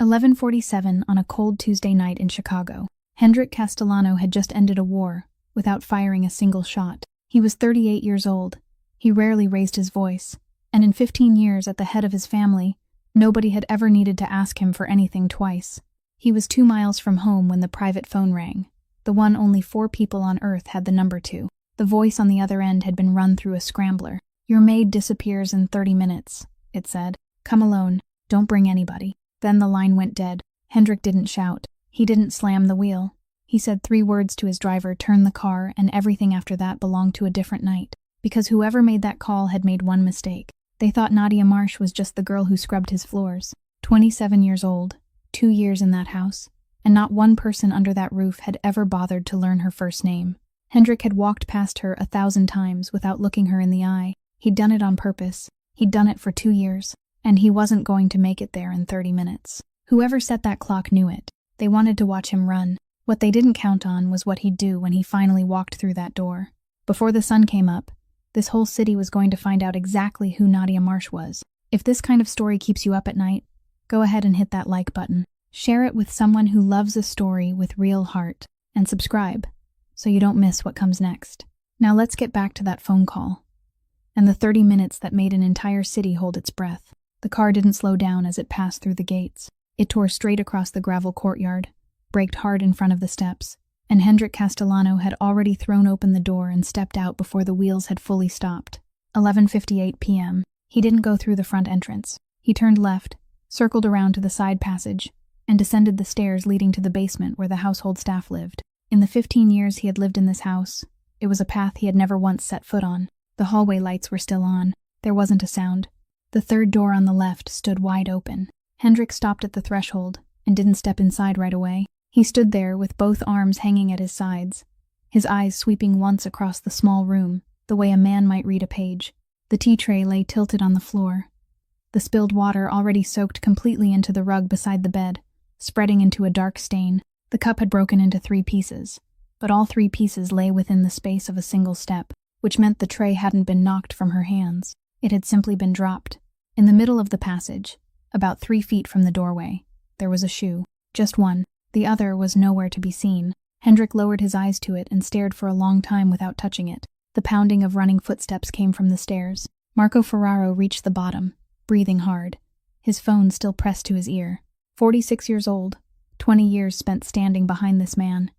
11:47 on a cold Tuesday night in Chicago. Hendrik Castellano had just ended a war, without firing a single shot. He was 38 years old. He rarely raised his voice, and in 15 years at the head of his family, nobody had ever needed to ask him for anything twice. He was 2 miles from home when the private phone rang, the one only 4 people on Earth had the number to. The voice on the other end had been run through a scrambler. "Your maid disappears in 30 minutes, it said. "Come alone. Don't bring anybody." Then the line went dead. Hendrik didn't shout. He didn't slam the wheel. He said 3 words to his driver, turned the car, and everything after that belonged to a different night. Because whoever made that call had made one mistake. They thought Nadia Marsh was just the girl who scrubbed his floors. 27 years old, 2 years in that house, and not one person under that roof had ever bothered to learn her first name. Hendrik had walked past her 1,000 times without looking her in the eye. He'd done it on purpose. He'd done it for 2 years, and he wasn't going to make it there in 30 minutes. Whoever set that clock knew it. They wanted to watch him run. What they didn't count on was what he'd do when he finally walked through that door. Before the sun came up, this whole city was going to find out exactly who Nadia Marsh was. If this kind of story keeps you up at night, go ahead and hit that like button. Share it with someone who loves a story with real heart, and subscribe so you don't miss what comes next. Now let's get back to that phone call, and the 30 minutes that made an entire city hold its breath. The car didn't slow down as it passed through the gates. It tore straight across the gravel courtyard, braked hard in front of the steps, and Hendrik Castellano had already thrown open the door and stepped out before the wheels had fully stopped. 11:58 p.m. He didn't go through the front entrance. He turned left, circled around to the side passage, and descended the stairs leading to the basement where the household staff lived. In the 15 years he had lived in this house, it was a path he had never once set foot on. The hallway lights were still on. There wasn't a sound. The third door on the left stood wide open. Hendrik stopped at the threshold and didn't step inside right away. He stood there with both arms hanging at his sides, his eyes sweeping once across the small room, the way a man might read a page. The tea tray lay tilted on the floor, the spilled water already soaked completely into the rug beside the bed, spreading into a dark stain. The cup had broken into 3 pieces, but all 3 pieces lay within the space of a single step, which meant the tray hadn't been knocked from her hands. It had simply been dropped. In the middle of the passage, about 3 feet from the doorway, there was a shoe. Just one. The other was nowhere to be seen. Hendrik lowered his eyes to it and stared for a long time without touching it. The pounding of running footsteps came from the stairs. Marco Ferraro reached the bottom, breathing hard, his phone still pressed to his ear. 46 years old, 20 years spent standing behind this man.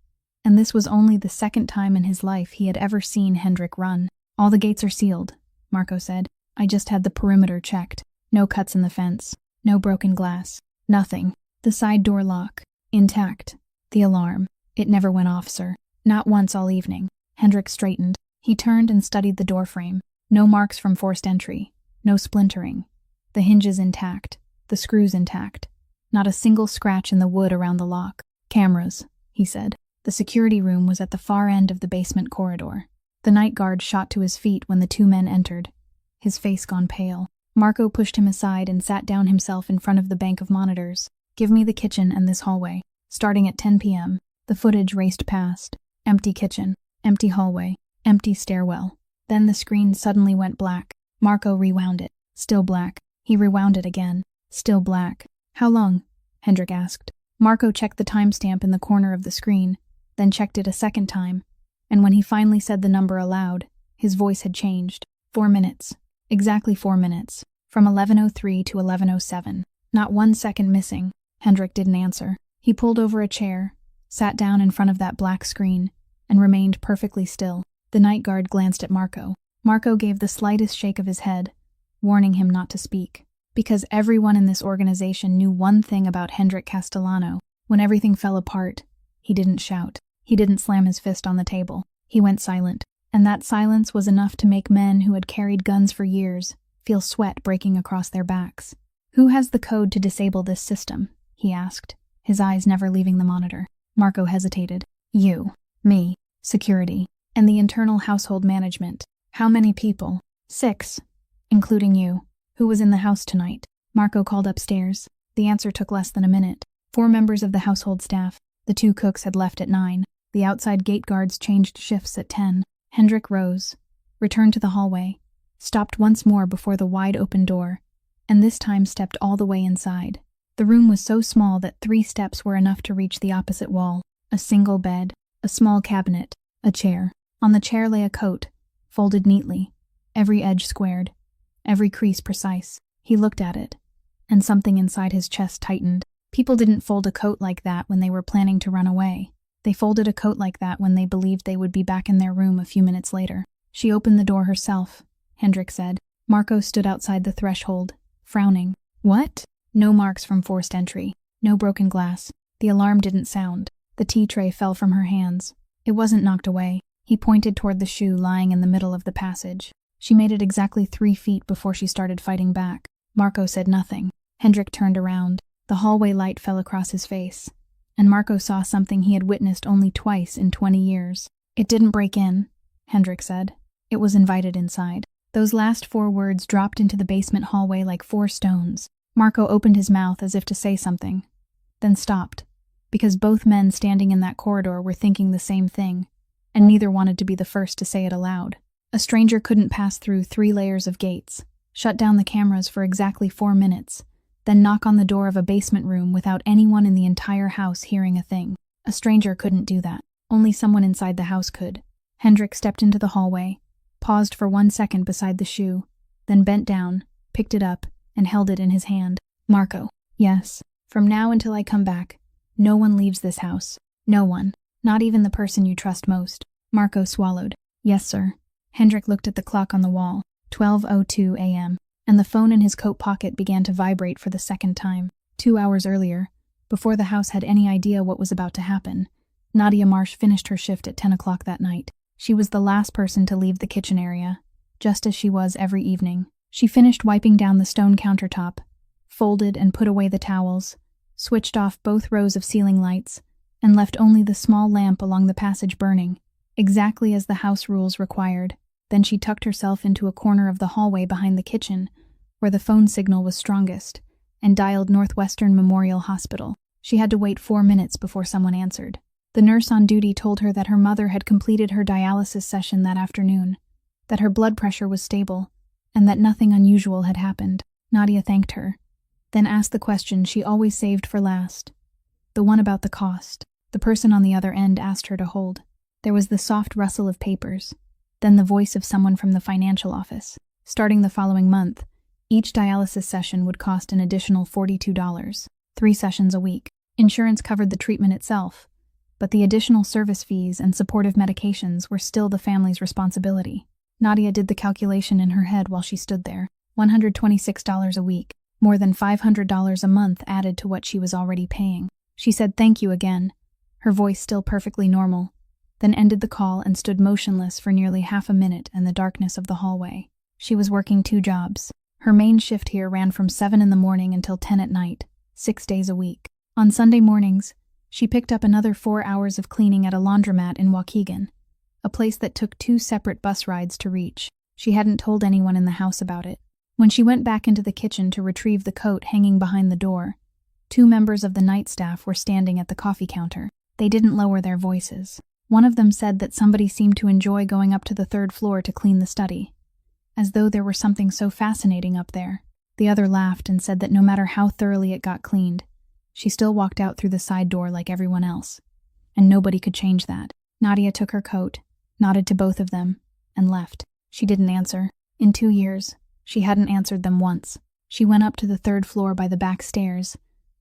And this was only the second time in his life he had ever seen Hendrik run. "All the gates are sealed," Marco said. "I just had the perimeter checked. No cuts in the fence. No broken glass. Nothing. The side door lock. Intact. The alarm. It never went off, sir. Not once all evening." Hendrik straightened. He turned and studied the doorframe. No marks from forced entry. No splintering. The hinges intact. The screws intact. Not a single scratch in the wood around the lock. "Cameras," he said. The security room was at the far end of the basement corridor. The night guard shot to his feet when the 2 men entered, his face gone pale. Marco pushed him aside and sat down himself in front of the bank of monitors. "Give me the kitchen and this hallway." Starting at 10 p.m., the footage raced past. Empty kitchen, empty hallway, empty stairwell. Then the screen suddenly went black. Marco rewound it. Still black. He rewound it again. Still black. "How long?" Hendrik asked. Marco checked the timestamp in the corner of the screen, then checked it a second time, and when he finally said the number aloud, his voice had changed. 4 minutes. Exactly 4 minutes. From 11:03 to 11:07. Not 1 second missing. Hendrik didn't answer. He pulled over a chair, sat down in front of that black screen, and remained perfectly still. The night guard glanced at Marco. Marco gave the slightest shake of his head, warning him not to speak. Because everyone in this organization knew one thing about Hendrik Castellano. When everything fell apart, he didn't shout. He didn't slam his fist on the table. He went silent. And that silence was enough to make men who had carried guns for years feel sweat breaking across their backs. "Who has the code to disable this system?" he asked, his eyes never leaving the monitor. Marco hesitated. "You, me, security, and the internal household management." "How many people?" "6, including you." "Who was in the house tonight?" Marco called upstairs. The answer took less than a minute. 4 members of the household staff. The 2 cooks had left at 9. The outside gate guards changed shifts at 10. Hendrik rose, returned to the hallway, stopped once more before the wide-open door, and this time stepped all the way inside. The room was so small that 3 steps were enough to reach the opposite wall. A single bed, a small cabinet, a chair. On the chair lay a coat, folded neatly, every edge squared, every crease precise. He looked at it, and something inside his chest tightened. People didn't fold a coat like that when they were planning to run away. They folded a coat like that when they believed they would be back in their room a few minutes later. She opened the door herself, Hendrik said. Marco stood outside the threshold, frowning. What? No marks from forced entry. No broken glass. The alarm didn't sound. The tea tray fell from her hands. It wasn't knocked away. He pointed toward the shoe lying in the middle of the passage. She made it exactly 3 feet before she started fighting back. Marco said nothing. Hendrik turned around. The hallway light fell across his face, and Marco saw something he had witnessed only twice in 20 years. It didn't break in, Hendrik said. It was invited inside. Those last 4 words dropped into the basement hallway like 4 stones. Marco opened his mouth as if to say something, then stopped, because both men standing in that corridor were thinking the same thing, and neither wanted to be the first to say it aloud. A stranger couldn't pass through 3 layers of gates, shut down the cameras for exactly 4 minutes, then knock on the door of a basement room without anyone in the entire house hearing a thing. A stranger couldn't do that. Only someone inside the house could. Hendrik stepped into the hallway, paused for 1 second beside the shoe, then bent down, picked it up, and held it in his hand. Marco. Yes. From now until I come back, no one leaves this house. No one. Not even the person you trust most. Marco swallowed. Yes, sir. Hendrik looked at the clock on the wall. 12:02 a.m. And the phone in his coat pocket began to vibrate for the 2nd time. 2 hours earlier, before the house had any idea what was about to happen, Nadia Marsh finished her shift at 10 o'clock that night. She was the last person to leave the kitchen area, just as she was every evening. She finished wiping down the stone countertop, folded and put away the towels, switched off both rows of ceiling lights, and left only the small lamp along the passage burning, exactly as the house rules required. Then she tucked herself into a corner of the hallway behind the kitchen, where the phone signal was strongest, and dialed Northwestern Memorial Hospital. She had to wait 4 minutes before someone answered. The nurse on duty told her that her mother had completed her dialysis session that afternoon, that her blood pressure was stable, and that nothing unusual had happened. Nadia thanked her, then asked the question she always saved for last, the one about the cost. The person on the other end asked her to hold. There was the soft rustle of papers, then the voice of someone from the financial office. Starting the following month, each dialysis session would cost an additional $42, 3 sessions a week. Insurance covered the treatment itself, but the additional service fees and supportive medications were still the family's responsibility. Nadia did the calculation in her head while she stood there. $126 a week, more than $500 a month added to what she was already paying. She said thank you again, her voice still perfectly normal, then ended the call and stood motionless for nearly half a minute in the darkness of the hallway. She was working 2 jobs. Her main shift here ran from 7 in the morning until 10 at night, 6 days a week. On Sunday mornings, she picked up another 4 hours of cleaning at a laundromat in Waukegan, a place that took 2 separate bus rides to reach. She hadn't told anyone in the house about it. When she went back into the kitchen to retrieve the coat hanging behind the door, 2 members of the night staff were standing at the coffee counter. They didn't lower their voices. One of them said that somebody seemed to enjoy going up to the 3rd floor to clean the study, as though there were something so fascinating up there. The other laughed and said that no matter how thoroughly it got cleaned, she still walked out through the side door like everyone else, and nobody could change that. Nadia took her coat, nodded to both of them, and left. She didn't answer. In 2 years, she hadn't answered them once. She went up to the 3rd floor by the back stairs,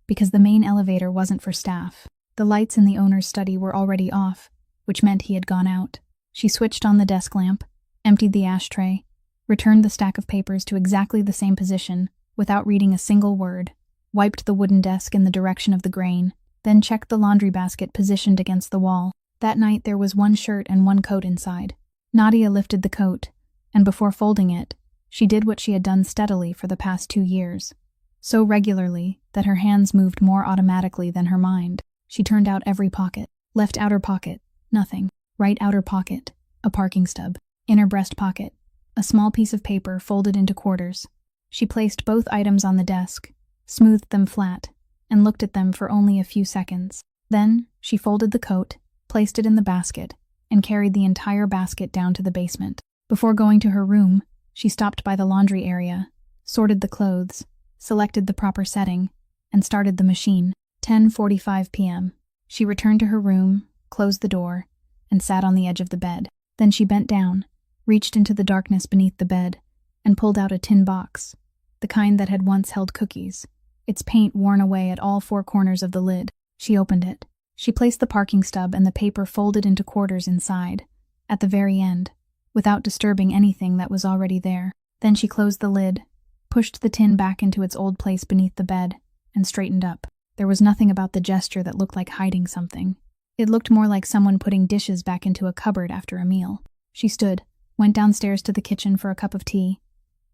because the main elevator wasn't for staff. The lights in the owner's study were already off, which meant he had gone out. She switched on the desk lamp, emptied the ashtray, returned the stack of papers to exactly the same position, without reading a single word, wiped the wooden desk in the direction of the grain, then checked the laundry basket positioned against the wall. That night there was 1 shirt and 1 coat inside. Nadia lifted the coat, and before folding it, she did what she had done steadily for the past 2 years, so regularly that her hands moved more automatically than her mind. She turned out every pocket. Left outer pocket, nothing. Right outer pocket, a parking stub. Inner breast pocket, a small piece of paper folded into quarters. She placed both items on the desk, smoothed them flat, and looked at them for only a few seconds. Then, she folded the coat, placed it in the basket, and carried the entire basket down to the basement. Before going to her room, she stopped by the laundry area, sorted the clothes, selected the proper setting, and started the machine. 10:45 p.m. She returned to her room, closed the door, and sat on the edge of the bed. Then she bent down, reached into the darkness beneath the bed, and pulled out a tin box, the kind that had once held cookies, its paint worn away at all four corners of the lid. She opened it. She placed the parking stub and the paper folded into quarters inside, at the very end, without disturbing anything that was already there. Then she closed the lid, pushed the tin back into its old place beneath the bed, and straightened up. There was nothing about the gesture that looked like hiding something. It looked more like someone putting dishes back into a cupboard after a meal. She stood, went downstairs to the kitchen for a cup of tea,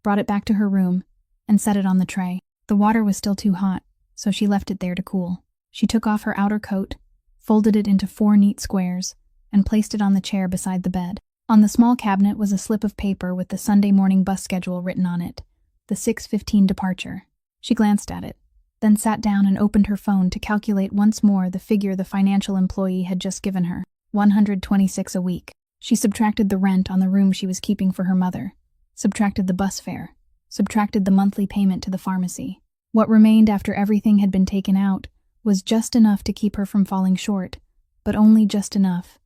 brought it back to her room, and set it on the tray. The water was still too hot, so she left it there to cool. She took off her outer coat, folded it into 4 neat squares, and placed it on the chair beside the bed. On the small cabinet was a slip of paper with the Sunday morning bus schedule written on it, the 6:15 departure. She glanced at it, then sat down and opened her phone to calculate once more the figure the financial employee had just given her, $126 a week. She subtracted the rent on the room she was keeping for her mother, subtracted the bus fare, subtracted the monthly payment to the pharmacy. What remained after everything had been taken out was just enough to keep her from falling short, but only just enough.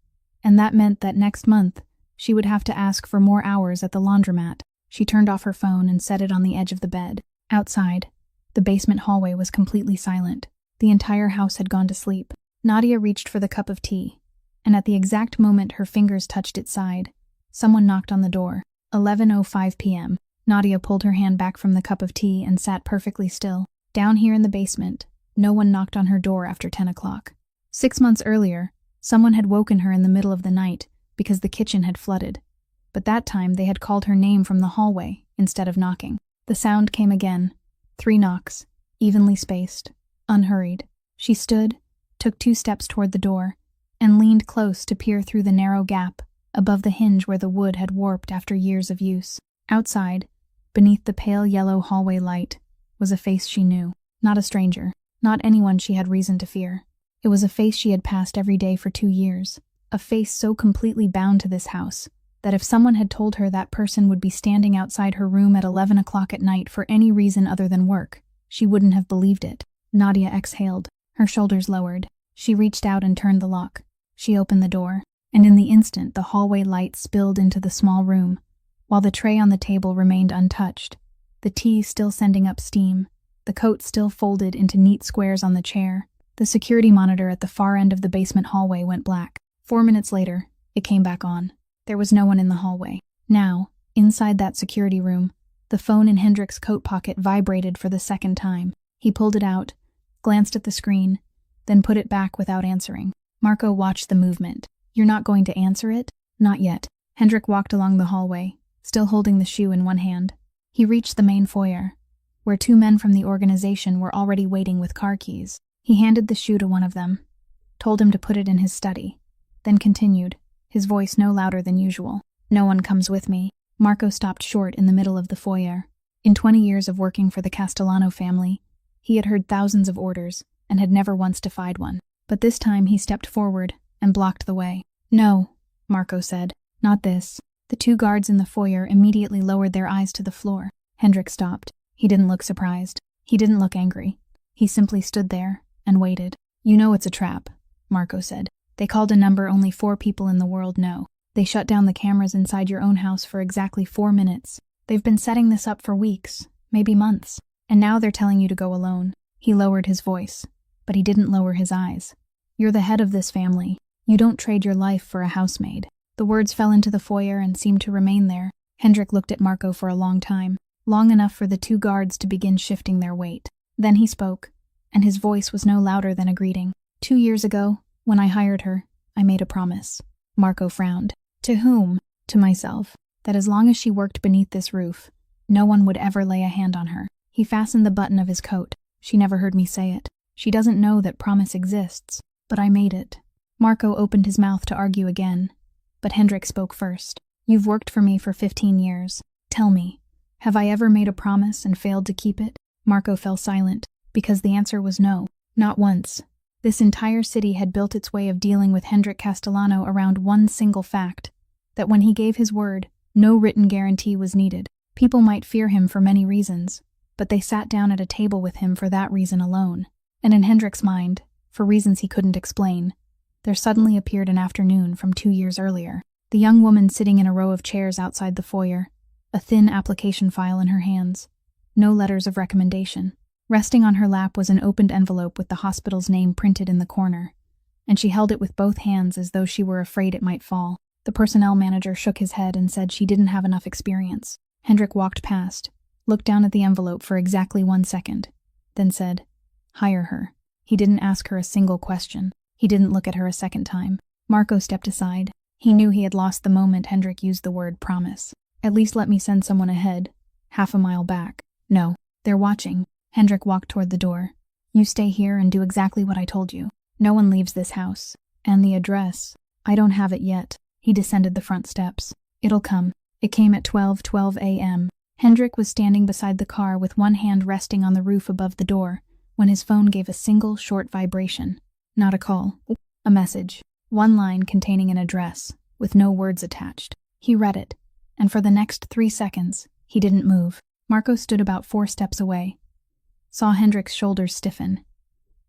And that meant that next month, she would have to ask for more hours at the laundromat. She turned off her phone and set it on the edge of the bed. Outside, the basement hallway was completely silent. The entire house had gone to sleep. Nadia reached for the cup of tea, and at the exact moment her fingers touched its side, someone knocked on the door. 11:05 p.m. Nadia pulled her hand back from the cup of tea and sat perfectly still. Down here in the basement, no one knocked on her door after 10 o'clock. 6 months earlier, someone had woken her in the middle of the night because the kitchen had flooded. But that time they had called her name from the hallway instead of knocking. The sound came again. 3 knocks, evenly spaced, unhurried. She stood, took 2 steps toward the door, and leaned close to peer through the narrow gap above the hinge where the wood had warped after years of use. Outside, beneath the pale yellow hallway light, was a face she knew. Not a stranger, not anyone she had reason to fear. It was a face she had passed every day for 2 years, a face so completely bound to this house that if someone had told her that person would be standing outside her room at 11 o'clock at night for any reason other than work, she wouldn't have believed it. Nadia exhaled, her shoulders lowered. She reached out and turned the lock. She opened the door, and in the instant the hallway light spilled into the small room, while the tray on the table remained untouched, the tea still sending up steam, the coat still folded into neat squares on the chair. The security monitor at the far end of the basement hallway went black. 4 minutes later, it came back on. There was no one in the hallway. Now, inside that security room, the phone in Hendrik's coat pocket vibrated for the second time. He pulled it out, glanced at the screen, then put it back without answering. Marco watched the movement. "You're not going to answer it?" "Not yet." Hendrik walked along the hallway, still holding the shoe in one hand. He reached the main foyer, where 2 men from the organization were already waiting with car keys. He handed the shoe to one of them, told him to put it in his study, then continued, his voice no louder than usual. "No one comes with me." Marco stopped short in the middle of the foyer. In 20 years of working for the Castellano family, he had heard thousands of orders and had never once defied one. But this time he stepped forward and blocked the way. "No," Marco said, "not this." The 2 guards in the foyer immediately lowered their eyes to the floor. Hendrik stopped. He didn't look surprised. He didn't look angry. He simply stood there and waited. "You know it's a trap," Marco said. "They called a number only 4 people in the world know. They shut down the cameras inside your own house for exactly 4 minutes. They've been setting this up for weeks, maybe months, and now they're telling you to go alone." He lowered his voice, but he didn't lower his eyes. "You're the head of this family. You don't trade your life for a housemaid." The words fell into the foyer and seemed to remain there. Hendrik looked at Marco for a long time, long enough for the 2 guards to begin shifting their weight. Then he spoke, and his voice was no louder than a greeting. 2 years ago, when I hired her, I made a promise." Marco frowned. "To whom?" "To myself. That as long as she worked beneath this roof, no one would ever lay a hand on her." He fastened the button of his coat. "She never heard me say it. She doesn't know that promise exists, but I made it." Marco opened his mouth to argue again, but Hendrik spoke first. "You've worked for me for 15 years. Tell me, have I ever made a promise and failed to keep it?" Marco fell silent, because the answer was no. Not once. This entire city had built its way of dealing with Hendrik Castellano around one single fact, that when he gave his word, no written guarantee was needed. People might fear him for many reasons, but they sat down at a table with him for that reason alone. And in Hendrik's mind, for reasons he couldn't explain, there suddenly appeared an afternoon from 2 years earlier. The young woman sitting in a row of chairs outside the foyer, a thin application file in her hands. No letters of recommendation. Resting on her lap was an opened envelope with the hospital's name printed in the corner, and she held it with both hands as though she were afraid it might fall. The personnel manager shook his head and said she didn't have enough experience. Hendrik walked past, looked down at the envelope for exactly 1 second, then said, "Hire her." He didn't ask her a single question. He didn't look at her a second time. Marco stepped aside. He knew he had lost the moment Hendrik used the word promise. "At least let me send someone ahead, half a mile back." "No, they're watching." Hendrik walked toward the door. "You stay here and do exactly what I told you. No one leaves this house. And the address, I don't have it yet." He descended the front steps. "It'll come." It came at 12:12 a.m. Hendrik was standing beside the car with one hand resting on the roof above the door when his phone gave a single short vibration. Not a call. A message. One line containing an address, with no words attached. He read it, and for the next 3 seconds, he didn't move. Marco stood about 4 steps away, saw Hendrik's shoulders stiffen,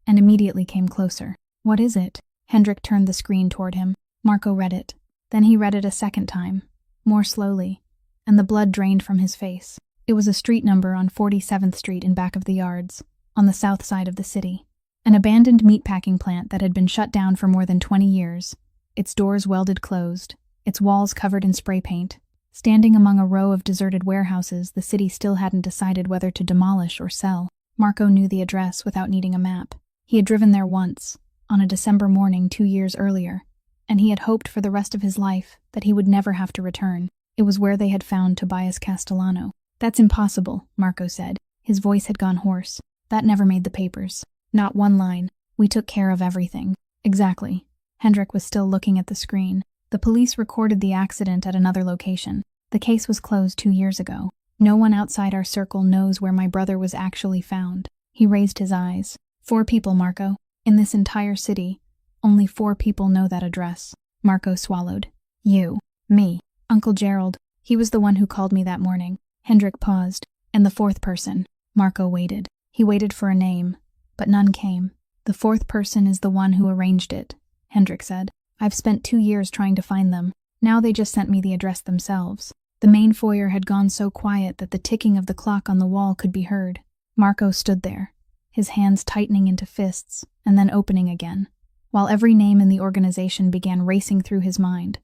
and immediately came closer. "What is it?" Hendrik turned the screen toward him. Marco read it. Then he read it a second time, more slowly, and the blood drained from his face. It was a street number on 47th Street in back of the yards, on the south side of the city. An abandoned meatpacking plant that had been shut down for more than 20 years, its doors welded closed, its walls covered in spray paint. Standing among a row of deserted warehouses the city still hadn't decided whether to demolish or sell. Marco knew the address without needing a map. He had driven there once, on a December morning 2 years earlier, and he had hoped for the rest of his life that he would never have to return. It was where they had found Tobias Castellano. "That's impossible," Marco said. His voice had gone hoarse. "That never made the papers. Not one line. We took care of everything." "Exactly." Hendrik was still looking at the screen. "The police recorded the accident at another location. The case was closed 2 years ago. No one outside our circle knows where my brother was actually found." He raised his eyes. 4 people, Marco. In this entire city, only 4 people know that address." Marco swallowed. "You. Me. Uncle Gerald. He was the one who called me that morning." Hendrik paused. "And the 4th person." Marco waited. He waited for a name, but none came. "The 4th person is the one who arranged it," Hendrik said. "I've spent 2 years trying to find them. Now they just sent me the address themselves." The main foyer had gone so quiet that the ticking of the clock on the wall could be heard. Marco stood there, his hands tightening into fists and then opening again, while every name in the organization began racing through his mind.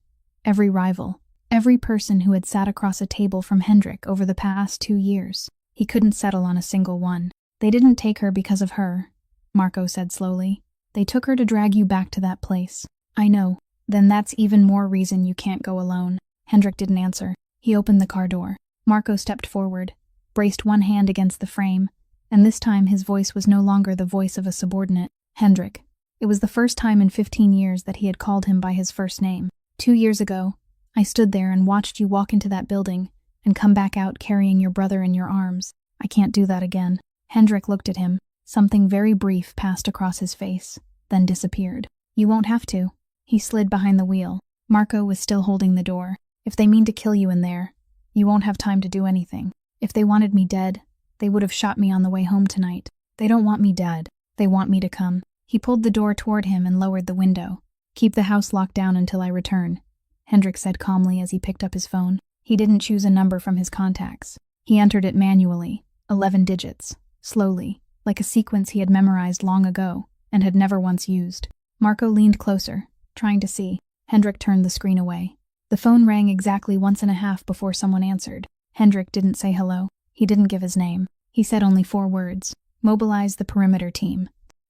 Every rival, every person who had sat across a table from Hendrik over the past 2 years. He couldn't settle on a single one. "They didn't take her because of her," Marco said slowly. "They took her to drag you back to that place." "I know. Then that's even more reason you can't go alone." Hendrik didn't answer. He opened the car door. Marco stepped forward, braced one hand against the frame, and this time his voice was no longer the voice of a subordinate. "Hendrik." It was the first time in 15 years that he had called him by his first name. 2 years ago, I stood there and watched you walk into that building and come back out carrying your brother in your arms. I can't do that again." Hendrik looked at him. Something very brief passed across his face, then disappeared. "You won't have to." He slid behind the wheel. Marco was still holding the door. "If they mean to kill you in there, you won't have time to do anything. If they wanted me dead, they would have shot me on the way home tonight. They don't want me dead. They want me to come." He pulled the door toward him and lowered the window. "Keep the house locked down until I return," Hendrik said calmly as he picked up his phone. He didn't choose a number from his contacts. He entered it manually, 11 digits, slowly, like a sequence he had memorized long ago and had never once used. Marco leaned closer, trying to see. Hendrik turned the screen away. The phone rang exactly 1.5 before someone answered. Hendrik didn't say hello. He didn't give his name. He said only 4 words. "Mobilize the perimeter team."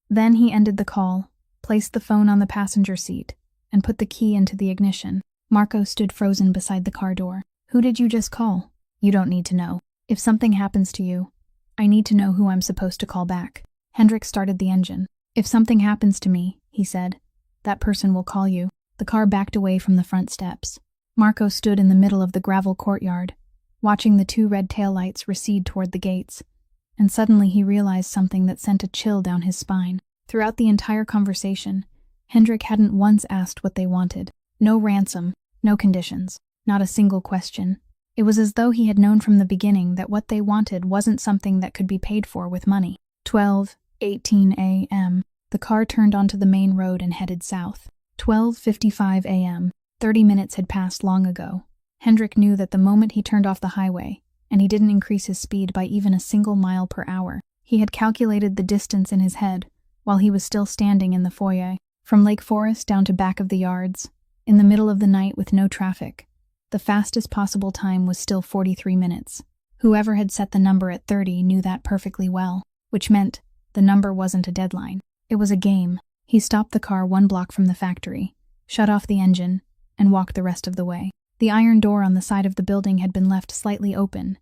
Then he ended the call, placed the phone on the passenger seat, and put the key into the ignition. Marco stood frozen beside the car door. "Who did you just call?" "You don't need to know. If something happens to you, I need to know who I'm supposed to call back." Hendrik started the engine. "If something happens to me," he said, "that person will call you." The car backed away from the front steps. Marco stood in the middle of the gravel courtyard, watching the 2 red taillights recede toward the gates, and suddenly he realized something that sent a chill down his spine. Throughout the entire conversation, Hendrik hadn't once asked what they wanted. No ransom, no conditions, not a single question. It was as though he had known from the beginning that what they wanted wasn't something that could be paid for with money. 12:18 a.m. The car turned onto the main road and headed south. 12:55 a.m. 30 minutes had passed long ago. Hendrik knew that the moment he turned off the highway, and he didn't increase his speed by even a single mile per hour, he had calculated the distance in his head while he was still standing in the foyer. From Lake Forest down to back of the yards, in the middle of the night with no traffic, the fastest possible time was still 43 minutes. Whoever had set the number at 30 knew that perfectly well, which meant the number wasn't a deadline. It was a game. He stopped the car 1 block from the factory, shut off the engine, and walked the rest of the way. The iron door on the side of the building had been left slightly open,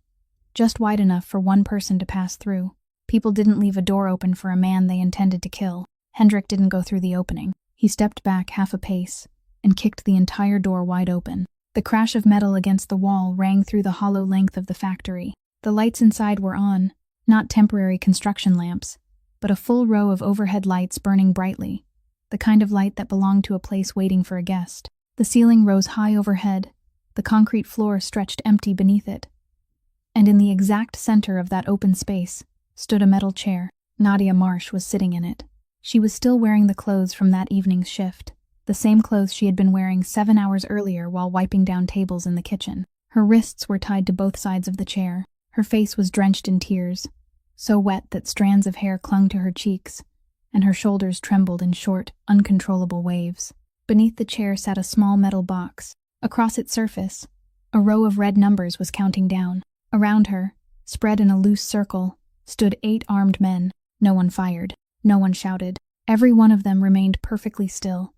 just wide enough for one person to pass through. People didn't leave a door open for a man they intended to kill. Hendrik didn't go through the opening. He stepped back half a pace and kicked the entire door wide open. The crash of metal against the wall rang through the hollow length of the factory. The lights inside were on, not temporary construction lamps, but a full row of overhead lights burning brightly, the kind of light that belonged to a place waiting for a guest. The ceiling rose high overhead, the concrete floor stretched empty beneath it, and in the exact center of that open space stood a metal chair. Nadia Marsh was sitting in it. She was still wearing the clothes from that evening's shift, the same clothes she had been wearing 7 hours earlier while wiping down tables in the kitchen. Her wrists were tied to both sides of the chair. Her face was drenched in tears, so wet that strands of hair clung to her cheeks, and her shoulders trembled in short, uncontrollable waves. Beneath the chair sat a small metal box. Across its surface, a row of red numbers was counting down. Around her, spread in a loose circle, stood 8 armed men. No one fired. No one shouted. Every one of them remained perfectly still,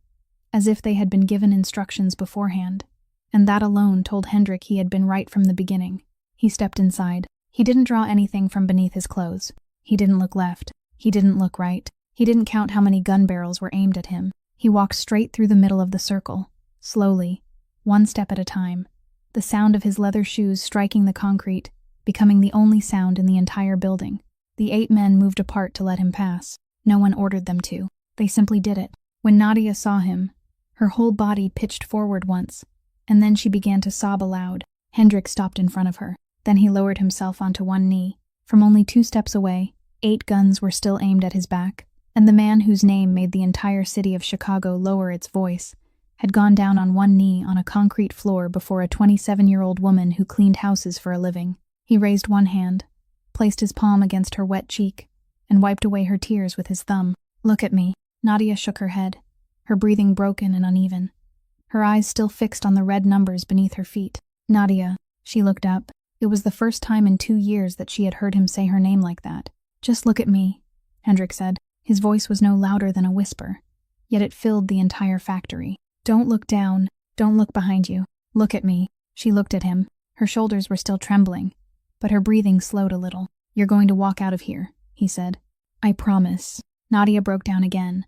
as if they had been given instructions beforehand, and that alone told Hendrik he had been right from the beginning. He stepped inside. He didn't draw anything from beneath his clothes. He didn't look left. He didn't look right. He didn't count how many gun barrels were aimed at him. He walked straight through the middle of the circle, slowly, 1 step at a time, the sound of his leather shoes striking the concrete becoming the only sound in the entire building. The 8 men moved apart to let him pass. No one ordered them to. They simply did it. When Nadia saw him, her whole body pitched forward once, and then she began to sob aloud. Hendrik stopped in front of her. Then he lowered himself onto one knee. From only 2 steps away, 8 guns were still aimed at his back, and the man whose name made the entire city of Chicago lower its voice had gone down on one knee on a concrete floor before a 27-year-old woman who cleaned houses for a living. He raised one hand, placed his palm against her wet cheek, and wiped away her tears with his thumb. "Look at me." Nadia shook her head, her breathing broken and uneven, her eyes still fixed on the red numbers beneath her feet. "Nadia." She looked up. It was the first time in 2 years that she had heard him say her name like that. "Just look at me," Hendrik said. His voice was no louder than a whisper, yet it filled the entire factory. "Don't look down. Don't look behind you. Look at me." She looked at him. Her shoulders were still trembling, but her breathing slowed a little. "You're going to walk out of here," he said. "I promise." Nadia broke down again,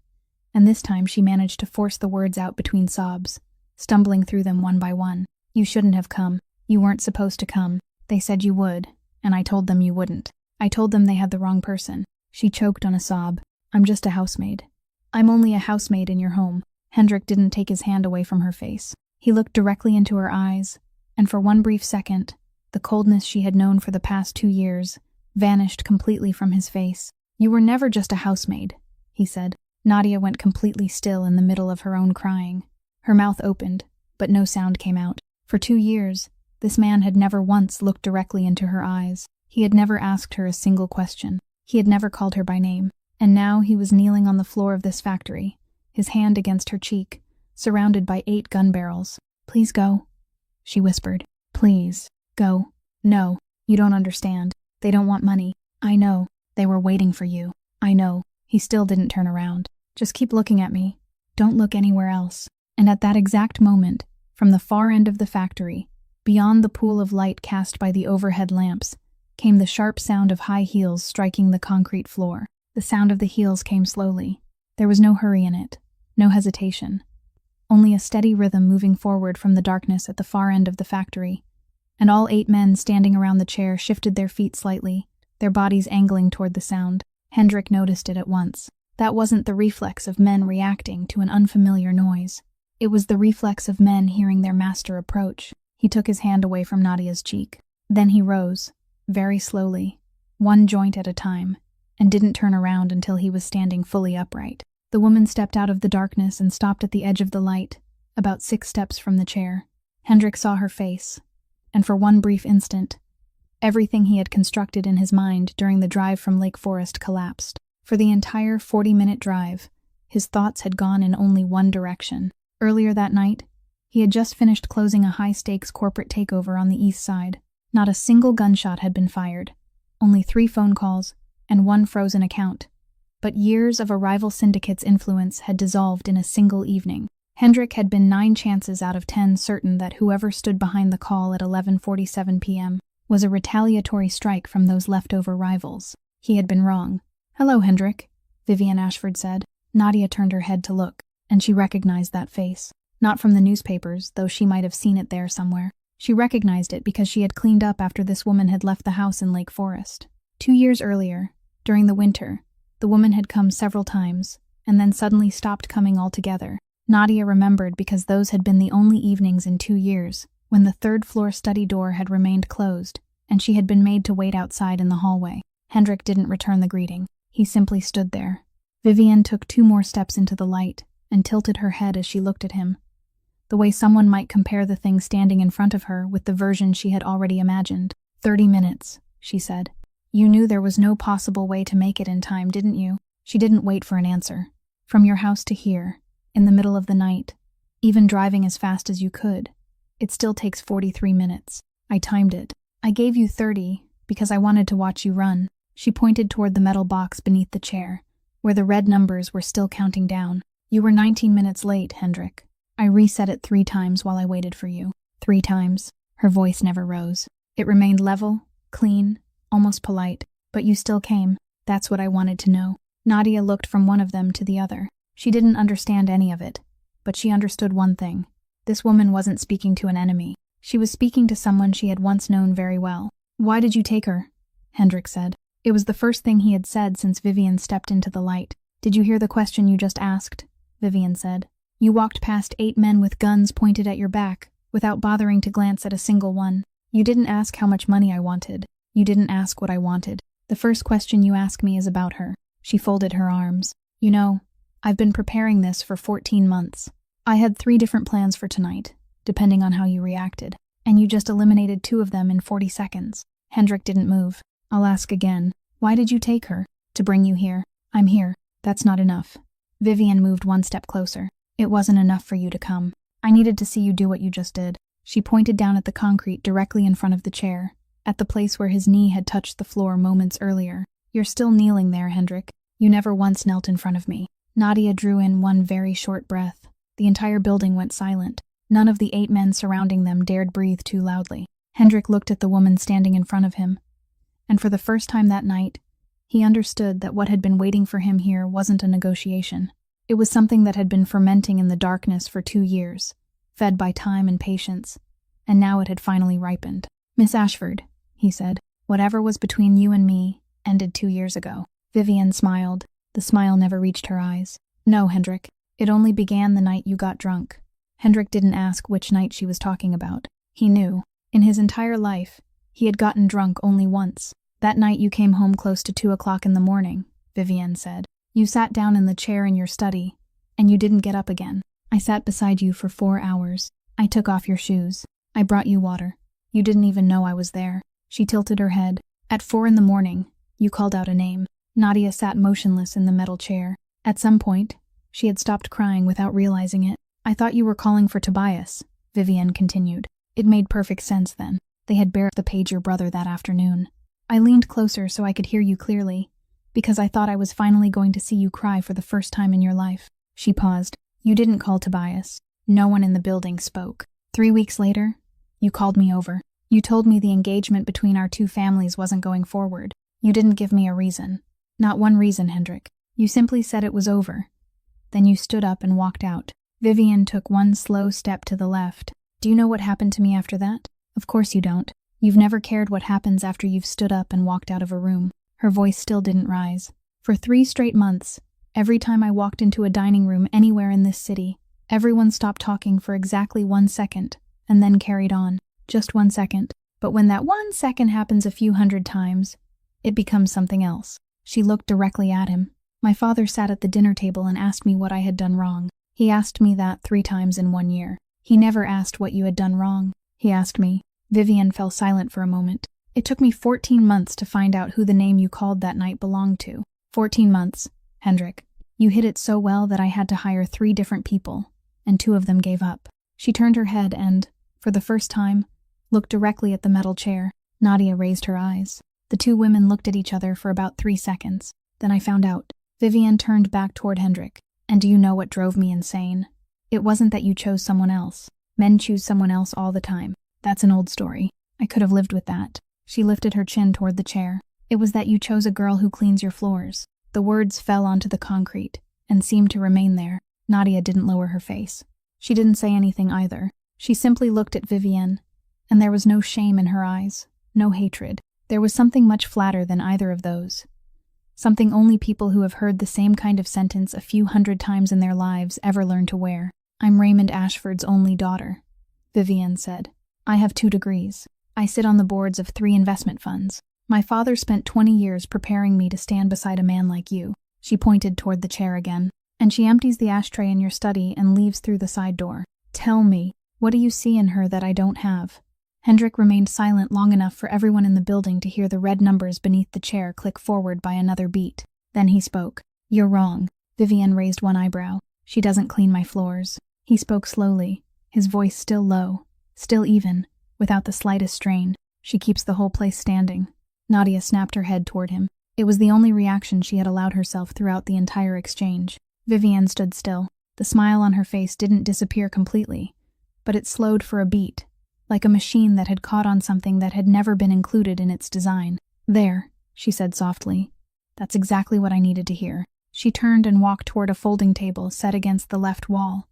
and this time she managed to force the words out between sobs, stumbling through them one by one. "You shouldn't have come. You weren't supposed to come. They said you would, and I told them you wouldn't. I told them they had the wrong person." She choked on a sob. "I'm just a housemaid. I'm only a housemaid in your home." Hendrik didn't take his hand away from her face. He looked directly into her eyes, and for one brief second, the coldness she had known for the past 2 years vanished completely from his face. "You were never just a housemaid," he said. Nadia went completely still in the middle of her own crying. Her mouth opened, but no sound came out. For 2 years, this man had never once looked directly into her eyes. He had never asked her a single question. He had never called her by name. And now he was kneeling on the floor of this factory, his hand against her cheek, surrounded by 8 gun barrels. "Please go," she whispered. "Please, go." "No, you don't understand. They don't want money. I know. They were waiting for you. I know." He still didn't turn around. "Just keep looking at me. Don't look anywhere else." And at that exact moment, from the far end of the factory, beyond the pool of light cast by the overhead lamps, came the sharp sound of high heels striking the concrete floor. The sound of the heels came slowly. There was no hurry in it, no hesitation, only a steady rhythm moving forward from the darkness at the far end of the factory. And all 8 men standing around the chair shifted their feet slightly, their bodies angling toward the sound. Hendrik noticed it at once. That wasn't the reflex of men reacting to an unfamiliar noise. It was the reflex of men hearing their master approach. He took his hand away from Nadia's cheek. Then he rose, very slowly, one joint at a time, and didn't turn around until he was standing fully upright. The woman stepped out of the darkness and stopped at the edge of the light, about 6 steps from the chair. Hendrik saw her face, and for one brief instant, everything he had constructed in his mind during the drive from Lake Forest collapsed. For the entire 40-minute drive, his thoughts had gone in only one direction. Earlier that night, he had just finished closing a high-stakes corporate takeover on the east side. Not a single gunshot had been fired, only 3 phone calls and 1 frozen account. But years of a rival syndicate's influence had dissolved in a single evening. Hendrik had been 9 chances out of 10 certain that whoever stood behind the call at 11:47 p.m. was a retaliatory strike from those leftover rivals. He had been wrong. "Hello, Hendrik," Vivian Ashford said. Nadia turned her head to look, and she recognized that face. Not from the newspapers, though she might have seen it there somewhere. She recognized it because she had cleaned up after this woman had left the house in Lake Forest. 2 years earlier, during the winter, the woman had come several times, and then suddenly stopped coming altogether. Nadia remembered because those had been the only evenings in 2 years when the 3rd-floor study door had remained closed, and she had been made to wait outside in the hallway. Hendrik didn't return the greeting. He simply stood there. Vivian took 2 more steps into the light and tilted her head as she looked at him, the way someone might compare the thing standing in front of her with the version she had already imagined. 30 minutes, she said. "You knew there was no possible way to make it in time, didn't you?" She didn't wait for an answer. "From your house to here, in the middle of the night, even driving as fast as you could, it still takes 43 minutes. I timed it. I gave you 30 because I wanted to watch you run." She pointed toward the metal box beneath the chair, where the red numbers were still counting down. "You were 19 minutes late, Hendrik. I reset it 3 times while I waited for you." 3 times. Her voice never rose. It remained level, clean, almost polite. "But you still came. That's what I wanted to know." Nadia looked from one of them to the other. She didn't understand any of it, but she understood one thing. This woman wasn't speaking to an enemy. She was speaking to someone she had once known very well. "Why did you take her?" Hendrik said. It was the first thing he had said since Vivian stepped into the light. "Did you hear the question you just asked?" Vivian said. "You walked past 8 men with guns pointed at your back, without bothering to glance at a single one. You didn't ask how much money I wanted. You didn't ask what I wanted. The first question you ask me is about her." She folded her arms. "You know, I've been preparing this for 14 months. I had 3 different plans for tonight, depending on how you reacted, and you just eliminated 2 of them in 40 seconds. Hendrik didn't move. "I'll ask again. Why did you take her?" "To bring you here. I'm here. That's not enough." Vivian moved 1 step closer. "It wasn't enough for you to come. I needed to see you do what you just did." She pointed down at the concrete directly in front of the chair, at the place where his knee had touched the floor moments earlier. "You're still kneeling there, Hendrik. You never once knelt in front of me." Nadia drew in one very short breath. The entire building went silent. None of the 8 men surrounding them dared breathe too loudly. Hendrik looked at the woman standing in front of him, and for the first time that night, he understood that what had been waiting for him here wasn't a negotiation. It was something that had been fermenting in the darkness for 2 years, fed by time and patience, and now it had finally ripened. "Miss Ashford," he said, "whatever was between you and me ended 2 years ago." Vivian smiled. The smile never reached her eyes. "No, Hendrik. It only began the night you got drunk." Hendrik didn't ask which night she was talking about. He knew. In his entire life, he had gotten drunk only once. "That night you came home close to 2 o'clock in the morning," Vivian said. "You sat down in the chair in your study, and you didn't get up again. I sat beside you for 4 hours. I took off your shoes. I brought you water. You didn't even know I was there." She tilted her head. "At 4 in the morning, you called out a name." Nadia sat motionless in the metal chair. At some point, she had stopped crying without realizing it. "I thought you were calling for Tobias," Vivian continued. "It made perfect sense then. They had buried the pager brother that afternoon. I leaned closer so I could hear you clearly, because I thought I was finally going to see you cry for the first time in your life." She paused. "You didn't call Tobias. No one in the building spoke. 3 weeks later, you called me over. You told me the engagement between our 2 families wasn't going forward. You didn't give me a reason. Not one reason, Hendrik. You simply said it was over. Then you stood up and walked out." Vivian took 1 slow step to the left. "Do you know what happened to me after that?" "Of course you don't. You've never cared what happens after you've stood up and walked out of a room." Her voice still didn't rise. "For 3 straight months, every time I walked into a dining room anywhere in this city, everyone stopped talking for exactly 1 second, and then carried on. Just 1 second. But when that 1 second happens a few hundred times, it becomes something else. She looked directly at him. My father sat at the dinner table and asked me what I had done wrong. He asked me that 3 times in 1 year. He never asked what you had done wrong. He asked me. Vivian fell silent for a moment. It took me 14 months to find out who the name you called that night belonged to. 14 months, Hendrik. You hid it so well that I had to hire 3 different people, and 2 of them gave up. She turned her head and, for the first time, looked directly at the metal chair. Nadia raised her eyes. The 2 women looked at each other for about 3 seconds. Then I found out. Vivian turned back toward Hendrik. And do you know what drove me insane? It wasn't that you chose someone else. Men choose someone else all the time. That's an old story. I could have lived with that. She lifted her chin toward the chair. It was that you chose a girl who cleans your floors. The words fell onto the concrete and seemed to remain there. Nadia didn't lower her face. She didn't say anything either. She simply looked at Vivian, and there was no shame in her eyes, no hatred. There was something much flatter than either of those. Something only people who have heard the same kind of sentence a few hundred times in their lives ever learn to wear. I'm Raymond Ashford's only daughter, Vivian said. I have 2 degrees. I sit on the boards of 3 investment funds. My father spent 20 years preparing me to stand beside a man like you. She pointed toward the chair again. And she empties the ashtray in your study and leaves through the side door. Tell me, what do you see in her that I don't have? Hendrik remained silent long enough for everyone in the building to hear the red numbers beneath the chair click forward by another beat. Then he spoke. You're wrong. Vivian raised one eyebrow. She doesn't clean my floors. He spoke slowly, his voice still low, still even, without the slightest strain. She keeps the whole place standing. Nadia snapped her head toward him. It was the only reaction she had allowed herself throughout the entire exchange. Vivian stood still. The smile on her face didn't disappear completely, but it slowed for a beat, like a machine that had caught on something that had never been included in its design. There, she said softly. That's exactly what I needed to hear. She turned and walked toward a folding table set against the left wall.